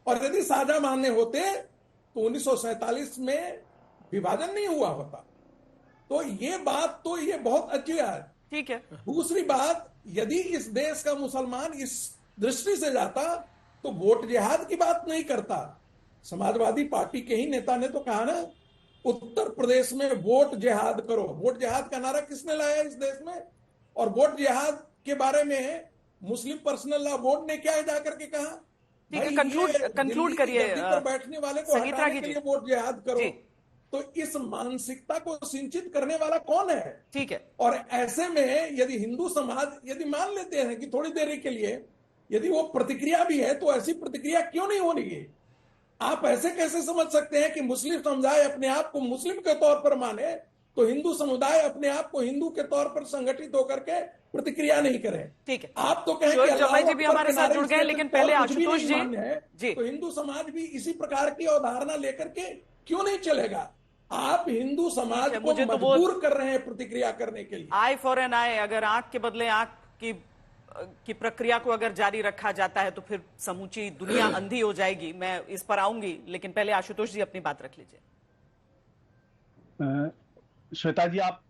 और यदि साझा मानने होते तो 1947 में विभाजन नहीं हुआ होता। तो ये बात तो ये बहुत अच्छी है। ठीक है। दूसरी बात, यदि इस देश का मुसलमान इस दृष्टि से जाता तो वोट जिहाद की बात नहीं करता। समाजवादी पार्टी के ही नेता ने तो कहा ना, उत्तर प्रदेश में वोट जिहाद करो। वोट जिहाद का नारा किसने लाया इस देश में? और वोट जिहाद के बारे में मुस्लिम पर्सनल लॉ बोर्ड ने क्या जाकर के कहा? ठीक है, कंक्लूड करिए। पर बैठने वाले को हटाने के लिए वोट जिहाद करो। तो इस मानसिकता को सिंचित करने वाला कौन है? ठीक है। और ऐसे में यदि हिंदू समाज यदि मान लेते हैं कि थोड़ी देर के लिए यदि वो प्रतिक्रिया भी है, तो ऐसी प्रतिक्रिया क्यों नहीं होनी है? आप ऐसे कैसे समझ सकते हैं कि मुस्लिम समुदाय अपने आप को मुस्लिम के तौर पर माने तो हिंदू समुदाय अपने आप को हिंदू के तौर पर संगठित होकर के प्रतिक्रिया नहीं करें? ठीक है। आप तो कहें कि जमाई जी भी हमारे साथ जुड़ गए, लेकिन पहले आशुतोष जी, तो हिंदू समाज भी इसी प्रकार की अवधारणा लेकर के क्यों नहीं चलेगा? आप हिंदू समाज को मजबूर कर रहे हैं प्रतिक्रिया करने के लिए। आई फॉर एन आई, अगर आंख के बदले आंख की प्रक्रिया को अगर जारी रखा जाता है तो फिर समूची दुनिया अंधी हो जाएगी। मैं इस पर आऊंगी, लेकिन पहले आशुतोष जी अपनी बात रख लीजिए। श्वेता जी, आप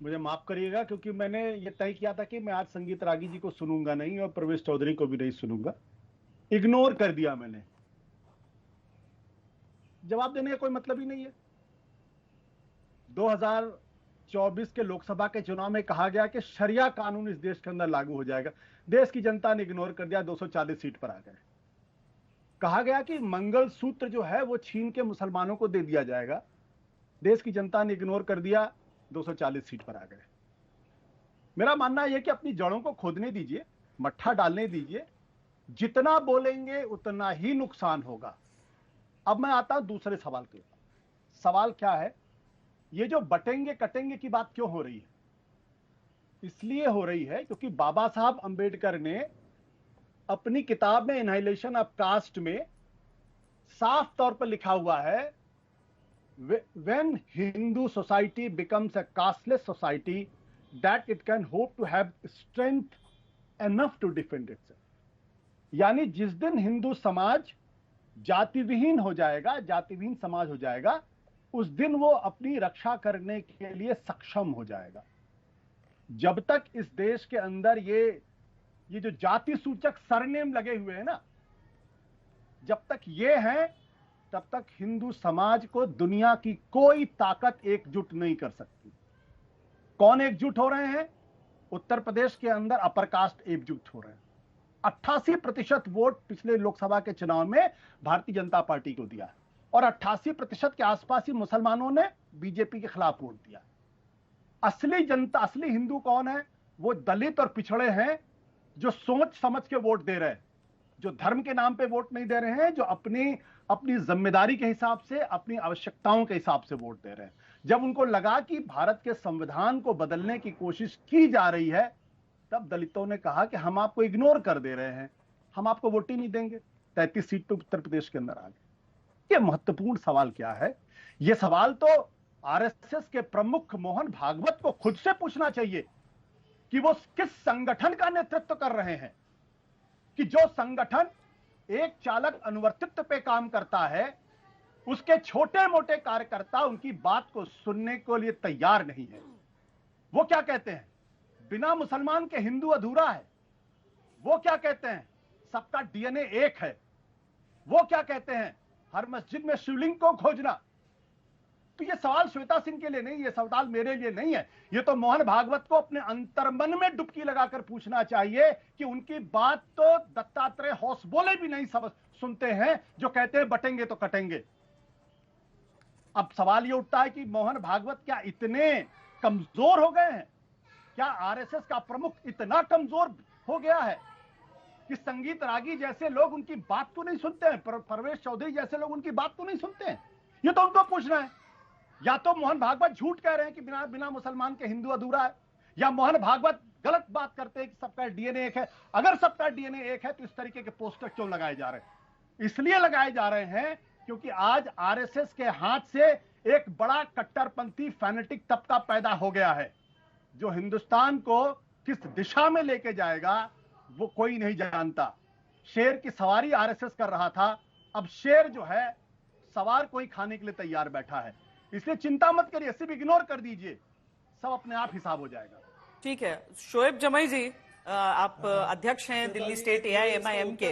मुझे माफ करिएगा, क्योंकि मैंने ये तय किया था कि मैं आज संगीत रागी जी को सुनूंगा नहीं और प्रवेश चौधरी को भी नहीं सुनूंगा। इग्नोर कर दिया मैंने। जवाब देने का कोई मतलब ही नहीं है। 2024 के लोकसभा के चुनाव में कहा गया कि शरिया कानून इस देश के अंदर लागू हो जाएगा। देश की जनता ने इग्नोर कर दिया, 240 सीट पर आ गए। कहा गया कि मंगलसूत्र जो है वो छीन के मुसलमानों को दे दिया जाएगा। देश की जनता ने इग्नोर कर दिया, 240 सीट पर आ गए। मेरा मानना यह कि अपनी जड़ों को खोदने दीजिए, मट्ठा डालने दीजिए। जितना बोलेंगे उतना ही नुकसान होगा। अब मैं आता हूं दूसरे सवाल के ऊपर। सवाल क्या है? ये जो बटेंगे कटेंगे की बात क्यों हो रही है? इसलिए हो रही है क्योंकि बाबा साहब अंबेडकर ने अपनी किताब में इनहाइलेशन ऑफ कास्ट में साफ तौर पर लिखा हुआ है, when Hindu society becomes a casteless society, that it can hope to have strength enough to defend itself. यानी जिस दिन हिंदू समाज जाति विहीन हो जाएगा, जाति विहीन समाज हो जाएगा, उस दिन वो अपनी रक्षा करने के लिए सक्षम हो जाएगा। जब तक इस देश के अंदर ये जो जाति सूचक सरनेम लगे हुए हैं ना, जब तक ये हैं, तब तक हिंदू समाज को दुनिया की कोई ताकत एकजुट नहीं कर सकती। कौन एकजुट हो रहे हैं? उत्तर प्रदेश के अंदर अपर कास्ट एकजुट हो रहे हैं। 88% वोट पिछले लोकसभा के चुनाव में भारतीय जनता पार्टी को दिया और 88% के आसपास ही मुसलमानों ने बीजेपी के खिलाफ वोट दिया। असली जनता, असली हिंदू कौन है? वो दलित और पिछड़े हैं, जो सोच समझ के वोट दे रहे हैं, जो धर्म के नाम पे वोट नहीं दे रहे हैं, जो अपनी जिम्मेदारी के हिसाब से, अपनी आवश्यकताओं के हिसाब से वोट दे रहे हैं। जब उनको लगा कि भारत के संविधान को बदलने की कोशिश की जा रही है, तब दलितों ने कहा कि हम आपको इग्नोर कर दे रहे हैं, हम आपको वोट ही नहीं देंगे। 33 सीट तो उत्तर प्रदेश के अंदर आ गए। ये महत्वपूर्ण सवाल क्या है? ये सवाल तो आरएसएस के प्रमुख मोहन भागवत को खुद से पूछना चाहिए कि वो किस संगठन का नेतृत्व कर रहे हैं, कि जो संगठन एक चालक अनुवर्तित्व पे काम करता है, उसके छोटे मोटे कार्यकर्ता उनकी बात को सुनने के लिए तैयार नहीं है। वो क्या कहते हैं? बिना मुसलमान के हिंदू अधूरा है। वो क्या कहते हैं? सबका डीएनए एक है। वो क्या कहते हैं? हर मस्जिद में शिवलिंग को खोजना। तो ये सवाल श्वेता सिंह के लिए नहीं, ये सवाल मेरे लिए नहीं है। ये तो मोहन भागवत को अपने अंतर्मन में डुबकी लगाकर पूछना चाहिए कि उनकी बात तो दत्तात्रेय होश बोले भी नहीं सुनते हैं, जो कहते हैं बटेंगे तो कटेंगे। अब सवाल ये उठता है कि मोहन भागवत क्या इतने कमजोर हो गए हैं? क्या आरएसएस का प्रमुख इतना कमजोर हो गया है कि संगीत रागी जैसे लोग उनकी बात को नहीं सुनते हैं, प्रवेश चौधरी जैसे लोग उनकी बात को नहीं सुनते हैं? ये तो उनको पूछना है। या तो मोहन भागवत झूठ कह रहे हैं कि बिना मुसलमान के हिंदू अधूरा है, या मोहन भागवत गलत बात करते हैं कि सबका डीएनए एक है। अगर सबका डीएनए एक है तो इस तरीके के पोस्टर क्यों लगाए जा रहे हैं? इसलिए लगाए जा रहे हैं क्योंकि आज आरएसएस के हाथ से एक बड़ा कट्टरपंथी फैनेटिक तबका पैदा हो गया है जो हिंदुस्तान को किस दिशा में लेके जाएगा वो कोई नहीं जानता। शेर की सवारी आरएसएस कर रहा था, अब शेर जो है सवार कोई खाने के लिए तैयार बैठा है। इसलिए चिंता मत करिए, सिर्फ इग्नोर कर दीजिए, सब अपने आप हिसाब हो जाएगा। ठीक है, शोएब जमाई जी, आप अध्यक्ष हैं दिल्ली स्टेट AIMIM के।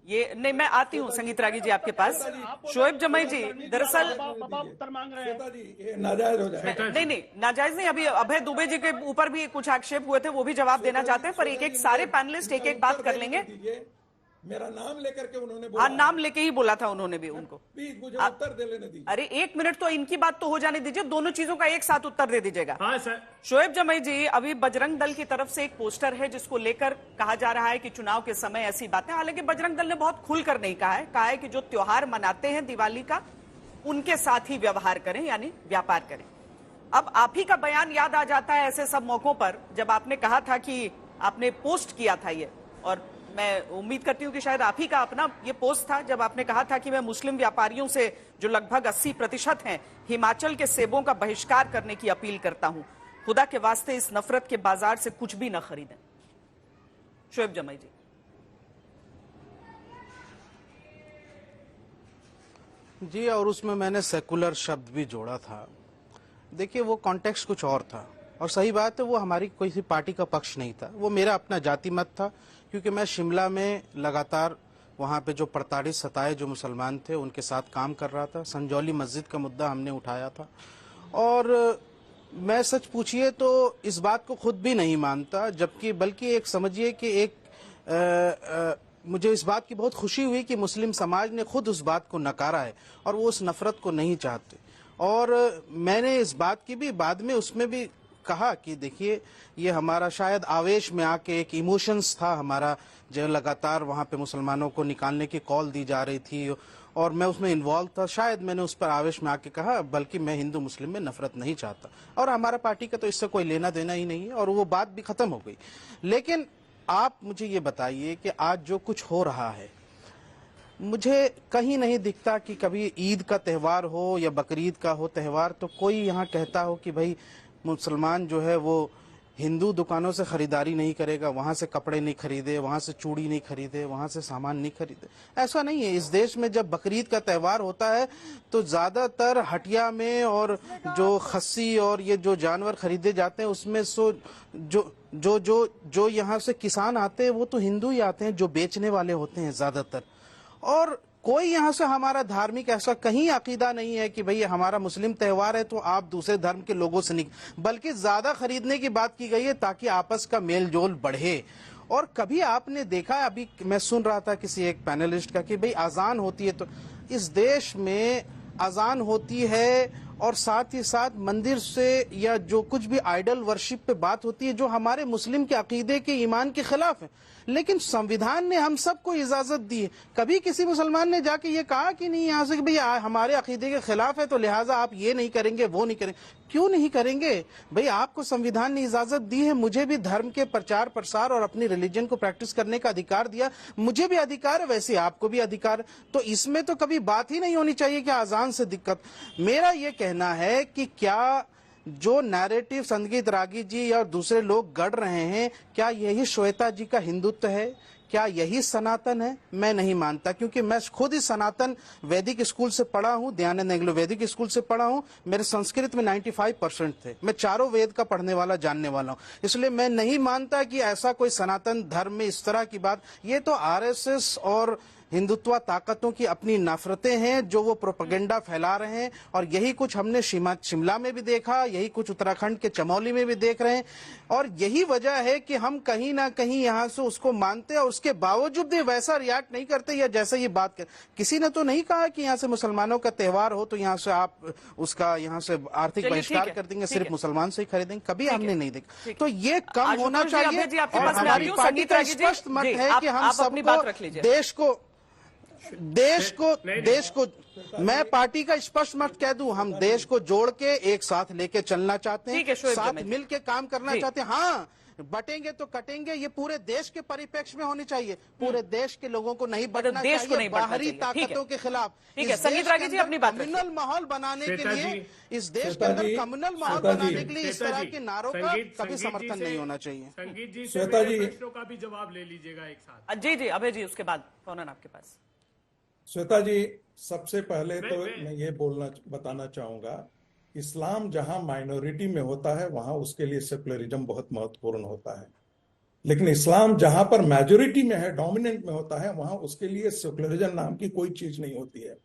ये नहीं, मैं आती हूँ संगीत रागी जी आपके पास। शोएब जमाई जी, दरअसल उत्तर मांग रहे हैं, नाजायज हो जाएगा। नहीं, नाजायज नहीं। अभी अभय दुबे जी के ऊपर भी कुछ आक्षेप हुए थे, वो भी जवाब देना चाहते हैं, पर एक एक सारे पैनलिस्ट एक एक बात कर लेंगे। मेरा नाम लेकर के उन्होंने बोला, नाम लेके ही बोला था उन्होंने भी उनको। प्लीज मुझे उत्तर दे लेने दीजिए। अरे 1 मिनट तो इनकी बात तो हो जाने दीजिए, दोनों चीजों का एक साथ उत्तर दे दीजिएगा। हाँ सर। शोएब जमाई जी, अभी बजरंग दल की तरफ से एक पोस्टर है जिसको लेकर कहा जा रहा है कि चुनाव के समय ऐसी बातें, हालांकि बजरंग दल ने बहुत खुलकर नहीं कहा है कि जो त्योहार मनाते हैं दिवाली का उनके साथ ही व्यवहार करें, यानी व्यापार करें। अब आप ही का बयान याद आ जाता है ऐसे सब मौकों पर, जब आपने कहा था कि आपने पोस्ट किया था ये, और मैं उम्मीद करती हूं कि शायद आप ही का अपना ये पोस्ट था, जब आपने कहा था कि मैं मुस्लिम व्यापारियों से जो लगभग 80% हैं हिमाचल के सेबों का बहिष्कार करने की अपील करता हूं। खुदा के वास्ते इस नफरत के बाजार से कुछ भी न खरीदें। शोएब जमाई जी। जी, और उसमें मैंने सेकुलर शब्द भी जोड़ा था। देखिए, वो कॉन्टेक्स्ट कुछ और था, और सही बात है वो हमारी कोई सी पार्टी का पक्ष नहीं था, वो मेरा अपना जाति मत था, क्योंकि मैं शिमला में लगातार वहाँ पे जो प्रताड़ित सताए जो मुसलमान थे उनके साथ काम कर रहा था। संजौली मस्जिद का मुद्दा हमने उठाया था, और मैं सच पूछिए तो इस बात को खुद भी नहीं मानता, जबकि बल्कि एक समझिए कि मुझे इस बात की बहुत खुशी हुई कि मुस्लिम समाज ने खुद उस बात को नकारा है और वो उस नफरत को नहीं चाहते। और मैंने इस बात की भी बाद में उसमें भी कहा कि देखिए, ये हमारा शायद आवेश में आके एक इमोशंस था हमारा, जो लगातार वहाँ पे मुसलमानों को निकालने की कॉल दी जा रही थी और मैं उसमें इन्वॉल्व था, शायद मैंने उस पर आवेश में आके कहा, बल्कि मैं हिंदू मुस्लिम में नफरत नहीं चाहता और हमारा पार्टी का तो इससे कोई लेना देना ही नहीं है, और वो बात भी खत्म हो गई। लेकिन आप मुझे ये बताइए कि आज जो कुछ हो रहा है, मुझे कहीं नहीं दिखता कि कभी ईद का त्यौहार हो या बकरीद का हो त्यौहार, तो कोई यहाँ कहता हो कि भाई मुसलमान जो है वो हिंदू दुकानों से खरीदारी नहीं करेगा, वहाँ से कपड़े नहीं खरीदे, वहाँ से चूड़ी नहीं खरीदे, वहाँ से सामान नहीं खरीदे। ऐसा नहीं है। इस देश में जब बकरीद का त्यौहार होता है तो ज़्यादातर हटिया में और जो खस्सी और ये जो जानवर खरीदे जाते हैं उसमें जो यहाँ से किसान आते हैं वो तो हिंदू ही आते हैं, जो बेचने वाले होते हैं ज़्यादातर। और कोई यहाँ से हमारा धार्मिक ऐसा कहीं अकीदा नहीं है कि भाई हमारा मुस्लिम त्यौहार है तो आप दूसरे धर्म के लोगों से नहीं, बल्कि ज्यादा खरीदने की बात की गई है ताकि आपस का मेल जोल बढ़े। और कभी आपने देखा, अभी मैं सुन रहा था किसी एक पैनलिस्ट का कि भाई अजान होती है, तो इस देश में अजान होती है और साथ ही साथ मंदिर से या जो कुछ भी आइडल वर्शिप पे बात होती है जो हमारे मुस्लिम के अकीदे के ईमान के खिलाफ है, लेकिन संविधान ने हम सबको इजाजत दी है। कभी किसी मुसलमान ने जाके ये कहा कि नहीं यहाँ से कि भाई हमारे अकीदे के खिलाफ है तो लिहाजा आप ये नहीं करेंगे वो नहीं करेंगे। क्यों नहीं करेंगे भाई? आपको संविधान ने इजाजत दी है, मुझे भी धर्म के प्रचार प्रसार और अपनी रिलीजन को प्रैक्टिस करने का अधिकार दिया, मुझे भी अधिकार है, वैसे आपको भी अधिकार। तो इसमें तो कभी बात ही नहीं होनी चाहिए कि अजान से दिक्कत। मेरा ये कहना है कि क्या जो नैरेटिव संगीत रागी जी या दूसरे लोग गढ़ रहे हैं, क्या यही श्वेता जी का हिंदुत्व है? क्या यही सनातन है? मैं नहीं मानता, क्योंकि मैं खुद ही सनातन वैदिक स्कूल से पढ़ा हूँ, दयानंद एंग्लो वैदिक स्कूल से पढ़ा हूँ। मेरे संस्कृत में 95% थे, मैं चारों वेद का पढ़ने वाला जानने वाला हूँ। इसलिए मैं नहीं मानता कि ऐसा कोई सनातन धर्म में इस तरह की बात, ये तो आरएसएस और हिंदुत्व ताकतों की अपनी नफरतें हैं जो वो प्रोपेगेंडा फैला रहे हैं। और यही कुछ हमने शिमला में भी देखा, यही कुछ उत्तराखंड के चमोली में भी देख रहे हैं, और यही वजह है कि हम कहीं ना कहीं यहाँ से उसको मानते हैं और उसके बावजूद भी वैसा रिएक्ट नहीं करते या जैसे ये बात कर। किसी ने तो नहीं कहा कि यहाँ से मुसलमानों का त्यौहार हो तो यहाँ से आप उसका यहाँ से आर्थिक बहिष्कार कर देंगे, सिर्फ मुसलमान से ही खरीदेंगे, कभी हमने नहीं देखा। तो ये कम होना चाहिए। और हमारी पार्टी का स्पष्ट मत है कि हम सबको देश को मैं पार्टी का स्पष्ट मत कह दूं, हम देश को जोड़ के एक साथ लेके चलना चाहते हैं, साथ मिल के काम करना चाहते हैं। हाँ, बटेंगे तो कटेंगे, ये पूरे देश के परिप्रेक्ष्य में होनी चाहिए। पूरे देश के लोगों को नहीं बटना देश को चाहिए नहीं बटना बाहरी चाहिए। ठीक है। ताकतों के खिलाफ। ठीक है, संगीत रागी जी अपनी बात रखिए। कम्युनल माहौल बनाने के श्वेता लिए, जी, इस देश के अंदर कम्युनल माहौल श्वेता जी, बनाने के लिए इस तरह के नारों का संगीत कभी जी समर्थन से- नहीं होना चाहिए। संगीत जी से श्वेता मेरे जी- प्रश्नों का भी जवाब ले लीजिएगा एक साथ। जी जी अभय जी, उसके बाद फौरन आपके पास। श्वेता जी, सबसे पहले तो मैं- मैं ये बताना चाहूंगा, इस्लाम जहां माइनॉरिटी में होता है वहां उसके लिए सेकुलरिज्म बहुत महत्वपूर्ण होता है, लेकिन इस्लाम जहां पर मेजोरिटी में है, डोमिनेंट में होता है, वहां उसके लिए सेकुलरिज्म नाम की कोई चीज नहीं होती है।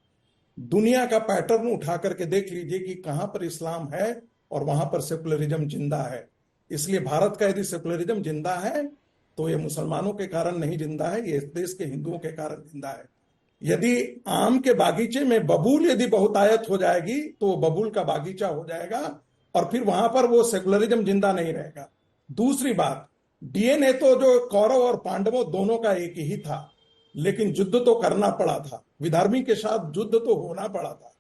दुनिया का पैटर्न उठा करके देख लीजिए कि कहां पर इस्लाम है और वहां पर सेकुलरिज्म जिंदा है। इसलिए भारत का यदि सेकुलरिज्म जिंदा है तो ये मुसलमानों के कारण नहीं जिंदा है, ये इस देश के हिंदुओं के कारण जिंदा है। यदि आम के बागीचे में बबूल यदि बहुतायत हो जाएगी तो वो बबूल का बागीचा हो जाएगा और फिर वहां पर वो सेकुलरिज्म जिंदा नहीं रहेगा। दूसरी बात, डीएनए तो जो कौरव और पांडवों दोनों का एक ही था, लेकिन युद्ध तो करना पड़ा था, विधर्मी के साथ युद्ध तो होना पड़ा था।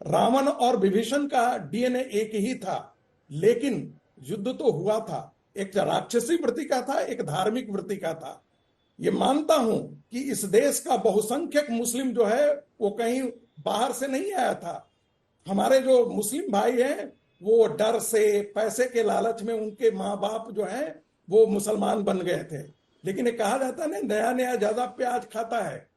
रावण और विभीषण का डीएनए एक ही था, लेकिन युद्ध तो हुआ था। एक राक्षसी वृत्ति का था, एक धार्मिक वृत्ति का था। ये मानता हूं कि इस देश का बहुसंख्यक मुस्लिम जो है वो कहीं बाहर से नहीं आया था। हमारे जो मुस्लिम भाई हैं वो डर से, पैसे के लालच में उनके माँ बाप जो हैं वो मुसलमान बन गए थे। लेकिन ये कहा जाता है ना, नया नया ज्यादा प्याज खाता है।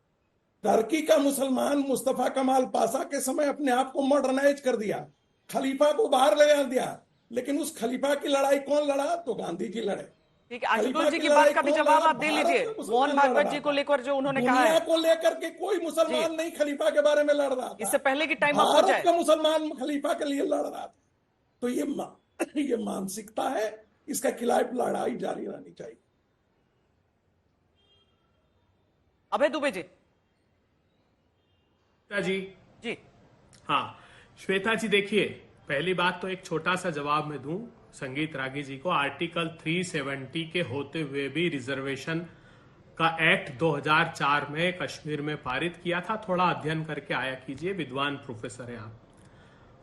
टर्की का मुसलमान मुस्तफा कमाल पाशा के समय अपने आप को मॉडर्नाइज कर दिया, खलीफा को बाहर लगा दिया, लेकिन उस खलीफा की लड़ाई कौन लड़ा? तो गांधी जी लड़े। ठीक है, आशुतोष जी की बात का भी जवाब आप दे लीजिए। मोहन भागवत जी को लेकर जो उन्होंने कहा है, को लेकर के कोई मुसलमान नहीं खलीफा के बारे में लड़ रहा था। इससे पहले की टाइम अप हो भारत जाए। का मुसलमान खलीफा के लिए लड़ रहा था। तो ये मानसिकता है, इसका खिलाफ लड़ाई जारी रहनी चाहिए। अभय दुबे जी। जी जी हाँ, श्वेता जी देखिए, पहली बात तो एक छोटा सा जवाब मैं दूं संगीत रागी जी को। आर्टिकल 370 के होते हुए भी रिजर्वेशन का एक्ट 2004 में कश्मीर में पारित किया था। थोड़ा अध्ययन करके आया कीजिए, विद्वान प्रोफेसर हैं आप।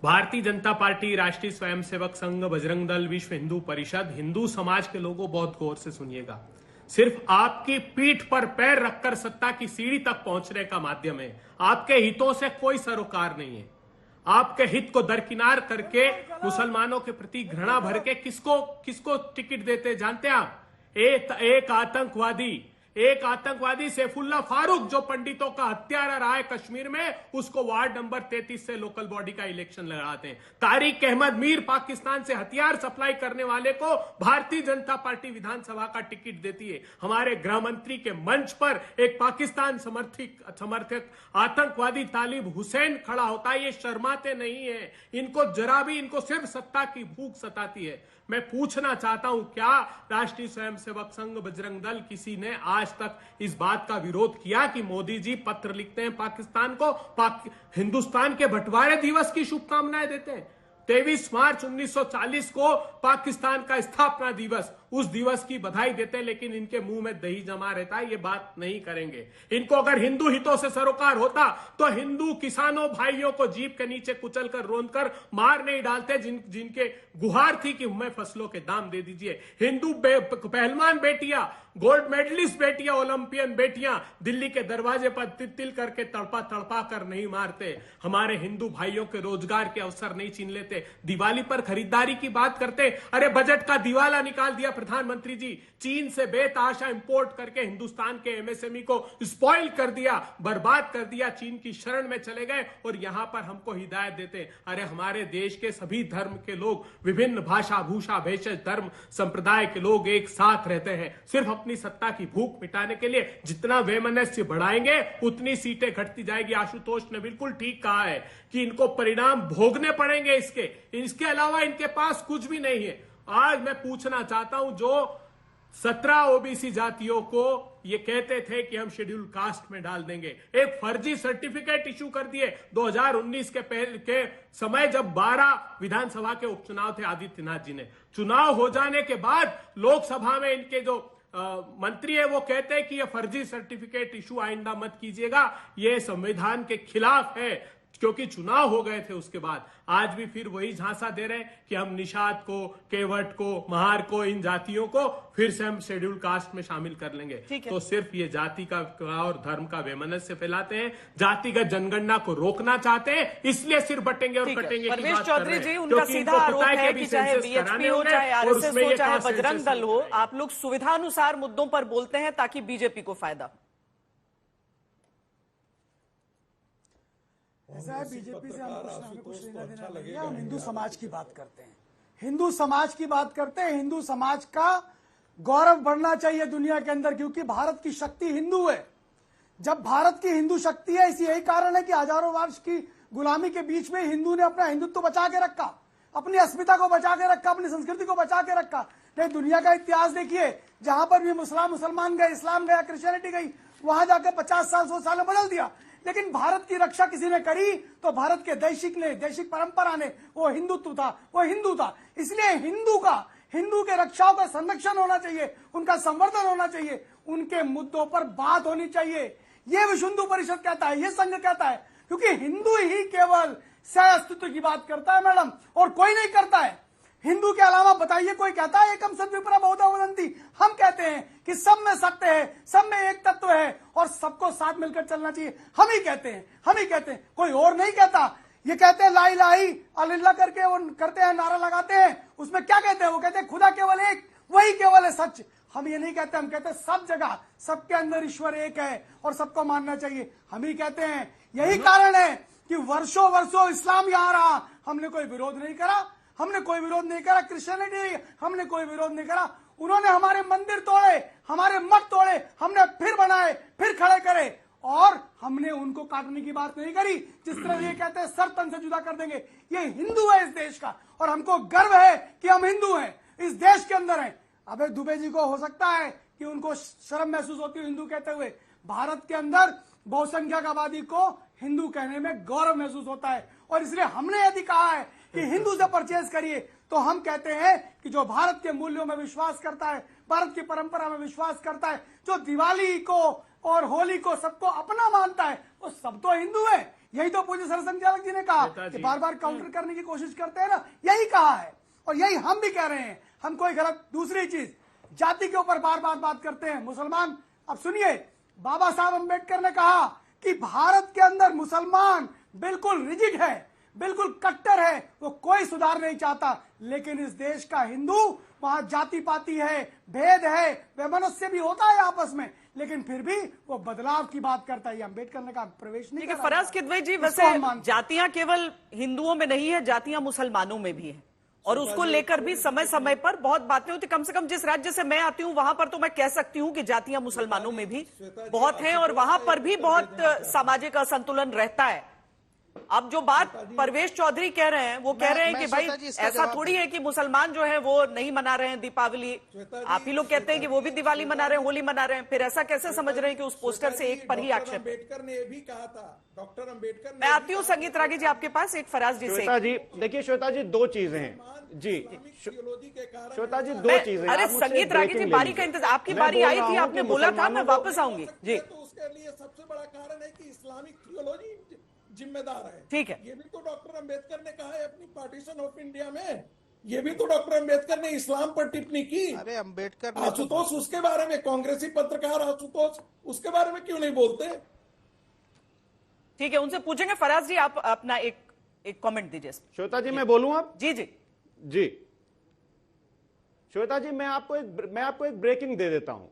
भारतीय जनता पार्टी, राष्ट्रीय स्वयंसेवक संघ, बजरंग दल, विश्व हिंदू परिषद, हिंदू समाज के लोगों बहुत गौर से सुनिएगा, सिर्फ आपकी पीठ पर पैर रखकर सत्ता की सीढ़ी तक पहुंचने का माध्यम है। आपके हितों से कोई सरोकार नहीं है। आपके हित को दरकिनार करके मुसलमानों के प्रति घृणा भर के किसको टिकट देते जानते हैं आप? एक आतंकवादी सैफुल्ला फारूक, जो पंडितों का हत्यारा रहा है कश्मीर में, उसको वार्ड नंबर 33 से लोकल बॉडी का इलेक्शन लड़ाते हैं। तारिक अहमद मीर, पाकिस्तान से हथियार सप्लाई करने वाले को भारतीय जनता पार्टी विधानसभा का टिकट देती है। हमारे गृह मंत्री के मंच पर एक पाकिस्तान समर्थक आतंकवादी तालिब हुसैन खड़ा होता है। ये शर्माते नहीं है, इनको सिर्फ सत्ता की भूख सताती है। मैं पूछना चाहता हूं, क्या राष्ट्रीय स्वयंसेवक संघ, बजरंग दल, किसी ने आज तक इस बात का विरोध किया कि मोदी जी पत्र लिखते हैं पाकिस्तान को, हिंदुस्तान के बंटवारे दिवस की शुभकामनाएं देते हैं? 23 मार्च 1940 को पाकिस्तान का स्थापना दिवस, उस दिवस की बधाई देते हैं, लेकिन इनके मुंह में दही जमा रहता है, ये बात नहीं करेंगे। इनको अगर हिंदू हितों से सरोकार होता तो हिंदू किसानों भाइयों को जीप के नीचे कुचल कर, रोंद कर मार नहीं डालते, जिनके गुहार थी कि हमें फसलों के दाम दे दीजिए। हिंदू पहलवान बेटियां, गोल्ड मेडलिस्ट बेटियां, ओलंपियन बेटियां दिल्ली के दरवाजे पर तिल करके तड़पा कर नहीं मारते। हमारे हिंदू भाइयों के रोजगार के अवसर नहीं छीन लेते। दिवाली पर खरीदारी की बात करते, अरे बजट का दिवाला निकाल दिया प्रधानमंत्री जी। चीन से बेतहाशा इंपोर्ट करके हिंदुस्तान के एमएसएमई को स्पॉइल कर दिया, बर्बाद कर दिया, चीन की शरण में चले गए और यहां पर हमको हिदायत देते। अरे हमारे देश के सभी धर्म के लोग, विभिन्न भाषा, भूषा, भेषज, धर्म, संप्रदाय के लोग एक साथ रहते हैं, सिर्फ अपनी सत्ता की भूख मिटाने के लिए। जितना वैमनस्य बढ़ाएंगे उतनी सीटें घटती जाएगी। आशुतोष ने बिल्कुल ठीक कहा है कि इनको परिणाम भोगने पड़ेंगे इसके अलावा इनके पास कुछ भी नहीं है। आज मैं पूछना चाहता हूं, जो 17 ओबीसी जातियों को ये कहते थे कि हम शेड्यूल कास्ट में डाल देंगे, एक फर्जी सर्टिफिकेट इशू कर दिए 2019 के समय, जब 12 विधानसभा के उपचुनाव थे आदित्यनाथ जी ने। चुनाव हो जाने के बाद लोकसभा में इनके जो मंत्री है वो कहते हैं कि ये फर्जी सर्टिफिकेट इशू आइंदा मत कीजिएगा, ये संविधान के खिलाफ है। क्योंकि चुनाव हो गए थे उसके बाद आज भी फिर वही झांसा दे रहे हैं कि हम निषाद को, केवट को, महार को, इन जातियों को फिर से हम शेड्यूल कास्ट में शामिल कर लेंगे। तो सिर्फ ये जाति का और धर्म का वैमनस्य फैलाते हैं, जातिगत जनगणना को रोकना चाहते हैं, इसलिए सिर बटेंगे और कटेंगे। परवेश चौधरी जी, उनका सीधा आरोप है कि चाहे बीएचपी हो, चाहे आरएसएस हो, चाहे बजरंग दल हो, आप लोग सुविधानुसार मुद्दों पर बोलते हैं ताकि बीजेपी को फायदा। ऐसा है, बीजेपी से हमें कुछ लेना देना नहीं है। हम हिंदू समाज की बात करते हैं, हिंदू समाज की बात करते हैं। हिंदू समाज का गौरव बढ़ना चाहिए दुनिया के अंदर, क्योंकि भारत की शक्ति हिंदू है। जब भारत की हिंदू शक्ति है, इसी यही कारण है कि हजारों वर्ष की गुलामी के बीच में हिंदू ने अपना हिंदुत्व बचा के रखा, अपनी अस्मिता को बचा के रखा, अपनी संस्कृति को बचा के रखा। नहीं, दुनिया का इतिहास देखिए, जहां पर भी मुसलमान गए, इस्लाम गया, क्रिश्चियनिटी गई, वहां जाकर 50 साल 100 साल में बदल दिया। लेकिन भारत की रक्षा किसी ने करी तो भारत के दैशिक परंपरा ने, वो हिंदुत्व था, वो हिंदू था। इसलिए हिंदू के रक्षाओं का संरक्षण होना चाहिए, उनका संवर्धन होना चाहिए, उनके मुद्दों पर बात होनी चाहिए। ये विश्व हिंदू परिषद कहता है, ये संघ कहता है, क्योंकि हिंदू ही केवल सह अस्तित्व की बात करता है मैडम, और कोई नहीं करता है। हिंदू के अलावा बताइए कोई कहता है एकम सद विप्रा बहुधा वदन्ति? हम कहते हैं कि सब में सत्य है, सब में एक तत्व है और सबको साथ मिलकर चलना चाहिए। हम ही कहते हैं, कोई और नहीं कहता। ये कहते हैं ला इलाहा इल्लल्लाह करके वो करते हैं, नारा लगाते हैं, उसमें क्या कहते हैं? वो कहते हैं खुदा केवल एक, वही केवल है सच। हम ये नहीं कहते, हम कहते हैं सब जगह सबके अंदर ईश्वर एक है और सबको मानना चाहिए। हम ही कहते हैं, यही कारण है कि वर्षों इस्लाम यहां रहा, हमने कोई विरोध नहीं करा, क्रिश्चियनिटी हमने कोई विरोध नहीं करा। उन्होंने हमारे मंदिर तोड़े, हमारे मठ तोड़े, हमने फिर बनाए, फिर खड़े करे, और हमने उनको काटने की बात नहीं करी। जिस तरह ये कहते हैं सर तन से जुदा कर देंगे, ये हिंदू है इस देश का, और हमको गर्व है कि हम हिंदू हैं, इस देश के अंदर हैं। अबे दुबे जी को हो सकता है कि उनको शर्म महसूस होती है हिंदू कहते हुए, भारत के अंदर बहुसंख्यक आबादी को हिंदू कहने में गौरव महसूस होता है। और इसलिए हमने यदि कहा है कि हिंदू से परचेज करिए, तो हम कहते हैं कि जो भारत के मूल्यों में विश्वास करता है, भारत की परंपरा में विश्वास करता है, जो दिवाली को और होली को सबको अपना मानता है, वो सब तो हिंदू है। यही तो पूज्य सरसंघचालक जी ने कहा कि बार बार काउंटर करने की कोशिश करते हैं ना, यही कहा है और यही हम भी कह रहे हैं। हम कोई गलत, दूसरी चीज जाति के ऊपर बार बार बात करते हैं मुसलमान। अब सुनिए, बाबा साहब अंबेडकर ने कहा कि भारत के अंदर मुसलमान बिल्कुल रिजिड है, बिल्कुल कट्टर है, वो कोई सुधार नहीं चाहता। लेकिन इस देश का हिंदू, वहां जाति पाति है, भेद है, वैमनस्य भी होता है आपस में, लेकिन फिर भी वो बदलाव की बात करता है। अंबेडकर ने कहा प्रवेश नहीं कर। फराज किदवई जी, वैसे जातियां केवल हिंदुओं में नहीं है, जातियां मुसलमानों में भी है, और उसको लेकर भी समय समय पर बहुत बातें होती। कम से कम जिस राज्य से मैं आती हूं वहां पर तो मैं कह सकती हूं कि जातियां मुसलमानों में भी बहुत हैं, और वहां पर भी बहुत सामाजिक असंतुलन रहता है। अब जो बात परवेश चौधरी कह रहे हैं, वो कह रहे हैं कि भाई ऐसा थोड़ी है कि मुसलमान जो है वो नहीं मना रहे हैं दीपावली, आप ही लोग कहते हैं कि वो भी दिवाली मना रहे हैं, होली मना रहे हैं, फिर ऐसा कैसे समझ रहे हैं कि उस पोस्टर से एक पर ही आक्षेप? अम्बेडकर ने भी कहा था, डॉक्टर अम्बेडकर। मैं आती हूँ संगीत रागी जी आपके पास, एक फराज जी से। श्वेता जी देखिए, श्वेता जी दो चीजें हैं जी, श्वेता जी दो चीजें। अरे संगीत रागी जी, बारी का इंतजार, आपकी बारी आई थी, आपने बोला था मैं वापस आऊंगी जी। तो उसके लिए सबसे बड़ा कारण है कि इस्लामिक थियोलॉजी जिम्मेदार है। ठीक है, ये भी तो डॉक्टर अंबेडकर ने कहा है अपनी पार्टीशन ऑफ इंडिया में, ये भी तो डॉक्टर अंबेडकर ने इस्लाम पर टिप्पणी की। अरे अंबेडकर आशुतोष उसके बारे में, कांग्रेसी पत्रकार आशुतोष उसके बारे में क्यों नहीं बोलते? ठीक है, उनसे पूछेंगे। फराज जी आप अपना एक कमेंट दीजिए। श्वेता जी मैं बोलूं अब? जी जी जी श्वेता जी, मैं आपको एक ब्रेकिंग दे देता हूं।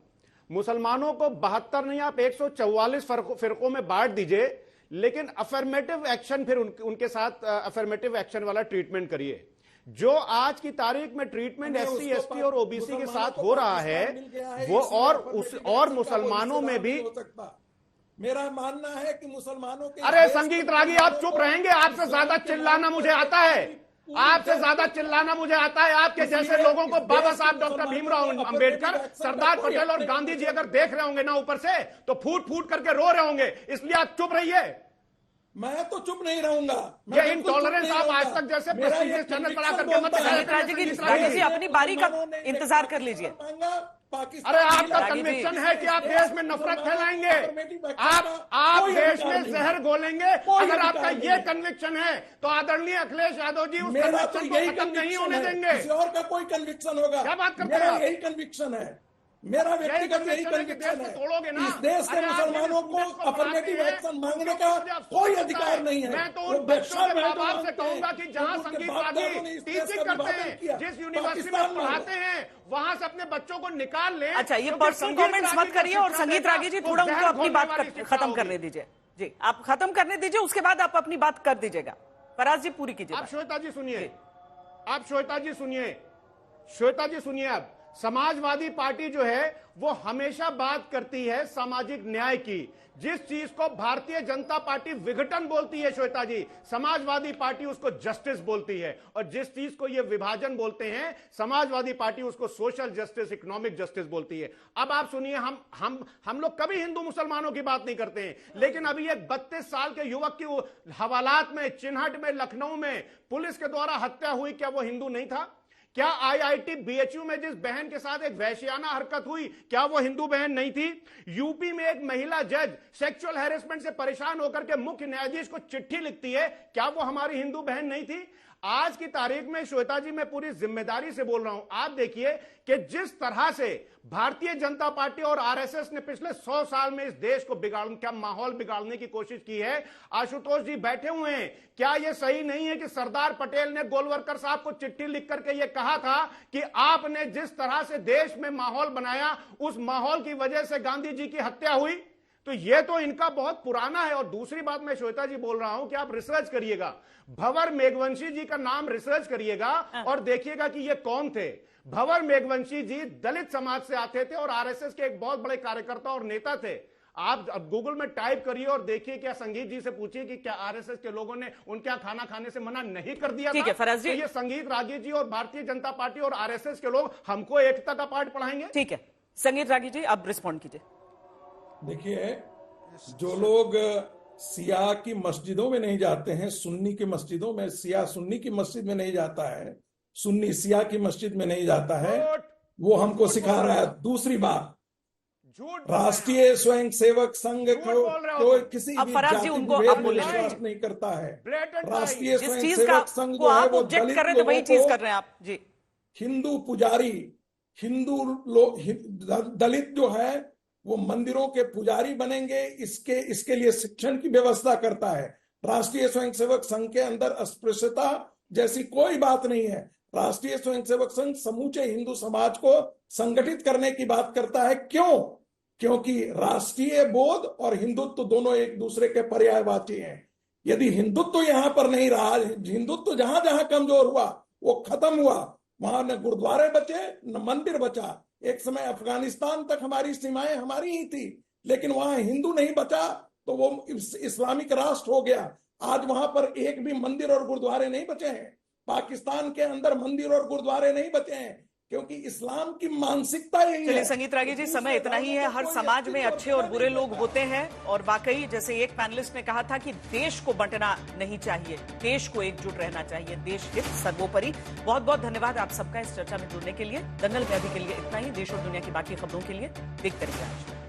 मुसलमानों को 72 नहीं, आप 144 फिरकों में बांट दीजिए, लेकिन अफर्मेटिव एक्शन, फिर उनके साथ अफर्मेटिव एक्शन वाला ट्रीटमेंट करिए। जो आज की तारीख में ट्रीटमेंट SC ST और OBC के साथ हो रहा है, वो और मुसलमानों में भी। मेरा मानना है कि मुसलमानों के। अरे संगीत रागी, आप चुप रहेंगे? आपसे ज्यादा चिल्लाना मुझे आता है, आपसे ज्यादा चिल्लाना मुझे आता है। आपके जैसे लोगों को बाबा साहब डॉक्टर भीमराव अंबेडकर, सरदार पटेल और गांधी जी अगर देख रहे होंगे ना ऊपर से, तो फूट फूट करके रो रहे होंगे। इसलिए आप चुप रहिए। मैं तो चुप नहीं रहूंगा। ये इनटॉलरेंस आप आज तक जैसे प्रेस्टीजियस चैनल चला करके मत दिखाइए। राजी जी अपनी बारी का इंतजार कर लीजिए। पाकिस्तान। अरे आपका कन्विक्शन है कि आप देश में नफरत फैलाएंगे, आप देश में जहर घोलेंगे। अगर आपका ये कन्विक्शन है तो आदरणीय अखिलेश यादव जी उस कन्विक्शन को खत्म नहीं होने देंगे। किसी और का कोई कन्विक्शन होगा? क्या बात करते हैं? मेरा यही कन्विक्शन है, मेरा व्यक्तिगत यही कन्विक्शन है। तोड़ोगे ना, इस देश के मुसलमानों को अफर्मेटिव एक्शन मांगने का कोई अधिकार नहीं है। मैं तो उन बच्चों के माँ बाप से कहूंगा कि जहाँ संगीतवादी टीचिंग करते हैं, जिस यूनिवर्सिटी में पढ़ाते हैं, वहां से अपने बच्चों को निकाल ले। अच्छा, ये पर्सनल कमेंट्स मत करिए और संगीत रागी जी थोड़ा उनको अपनी बात खत्म करने दीजिए। जी, आप खत्म करने दीजिए, उसके बाद आप अपनी बात कर दीजिएगा। फराज जी पूरी कीजिए। आप श्वेता जी सुनिए, आप श्वेता जी सुनिए, श्वेता जी सुनिए। अब समाजवादी पार्टी जो है वो हमेशा बात करती है सामाजिक न्याय की। जिस चीज को भारतीय जनता पार्टी विघटन बोलती है श्वेता जी, समाजवादी पार्टी उसको जस्टिस बोलती है। और जिस चीज को ये विभाजन बोलते हैं समाजवादी पार्टी उसको सोशल जस्टिस, इकोनॉमिक जस्टिस बोलती है। अब आप सुनिए, हम लोग कभी हिंदू मुसलमानों की बात नहीं करते हैं, लेकिन अभी एक 32 साल के युवक की हवालात में, चिन्हट में, लखनऊ में पुलिस के द्वारा हत्या हुई, क्या वो हिंदू नहीं था? क्या आईआईटी बीएचयू में जिस बहन के साथ एक वैश्याना हरकत हुई, क्या वो हिंदू बहन नहीं थी? यूपी में एक महिला जज सेक्सुअल हैरेसमेंट से परेशान होकर के मुख्य न्यायाधीश को चिट्ठी लिखती है, क्या वो हमारी हिंदू बहन नहीं थी? आज की तारीख में श्वेता जी मैं पूरी जिम्मेदारी से बोल रहा हूं, आप देखिए कि जिस तरह से भारतीय जनता पार्टी और आरएसएस ने पिछले 100 साल में इस देश को क्या माहौल बिगाड़ने की कोशिश की है। आशुतोष जी बैठे हुए हैं, क्या यह सही नहीं है कि सरदार पटेल ने गोलवलकर साहब को चिट्ठी लिख करके यह कहा था कि आपने जिस तरह से देश में माहौल बनाया, उस माहौल की वजह से गांधी जी की हत्या हुई? तो ये तो इनका बहुत पुराना है। और दूसरी बात मैं श्वेता जी बोल रहा हूं कि आप रिसर्च करिएगा, भंवर मेघवंशी जी का नाम रिसर्च करिएगा और देखिएगा कि ये कौन थे। भंवर मेघवंशी जी दलित समाज से आते थे और आरएसएस के एक बहुत बड़े कार्यकर्ता और नेता थे। आप अब गूगल में टाइप करिए और देखिए, क्या संगीत जी से पूछिए कि क्या आरएसएस के लोगों ने उनके खाना खाने से मना नहीं कर दिया ठीक है फराज जी। तो ये संगीत रागी जी और भारतीय जनता पार्टी और आरएसएस के लोग हमको एकता का पाठ पढ़ाएंगे? ठीक है संगीत रागी जी, अब रिस्पॉन्ड कीजिए। देखिए, जो लोग सिया की मस्जिदों में नहीं जाते हैं, सुन्नी की मस्जिदों में, सिया सुन्नी की मस्जिद में नहीं जाता है, सुन्नी सिया की मस्जिद में नहीं जाता है, वो हमको सिखा रहा है। दूसरी बात, राष्ट्रीय स्वयंसेवक संघ को किसी भी जाति विभेद में विश्वास नहीं करता है। राष्ट्रीय स्वयंसेवक संघ जो है वो दलित लोगों को, हिंदू पुजारी, दलित जो है वो मंदिरों के पुजारी बनेंगे, इसके लिए शिक्षण की व्यवस्था करता है। राष्ट्रीय स्वयंसेवक संघ के अंदर अस्पृश्यता जैसी कोई बात नहीं है। राष्ट्रीय स्वयंसेवक संघ समूचे हिंदू समाज को संगठित करने की बात करता है। क्यों? क्योंकि राष्ट्रीय बोध और हिंदुत्व दोनों एक दूसरे के पर्यायवाची हैं। यदि हिंदुत्व यहां पर नहीं रहा, हिंदुत्व जहां जहां कमजोर हुआ वो खत्म हुआ, वहां न गुरुद्वारे बचे न मंदिर बचा। एक समय अफगानिस्तान तक हमारी सीमाएं हमारी ही थी, लेकिन वहां हिंदू नहीं बचा तो वो इस्लामिक राष्ट्र हो गया। आज वहां पर एक भी मंदिर और गुरुद्वारे नहीं बचे हैं। पाकिस्तान के अंदर मंदिर और गुरुद्वारे नहीं बचे हैं, क्योंकि इस्लाम की मानसिकता यही है। चलिए संगीत रागी जी, समय इतना ही है। हर समाज में अच्छे और बुरे लोग होते हैं, और वाकई जैसे एक पैनलिस्ट ने कहा था कि देश को बंटना नहीं चाहिए, देश को एकजुट रहना चाहिए, देश हित सर्वोपरि। बहुत बहुत धन्यवाद आप सबका इस चर्चा में जुड़ने के लिए। दंगल में अभी के लिए इतना ही। देश और दुनिया की बाकी खबरों के लिए देखते रहिए आज।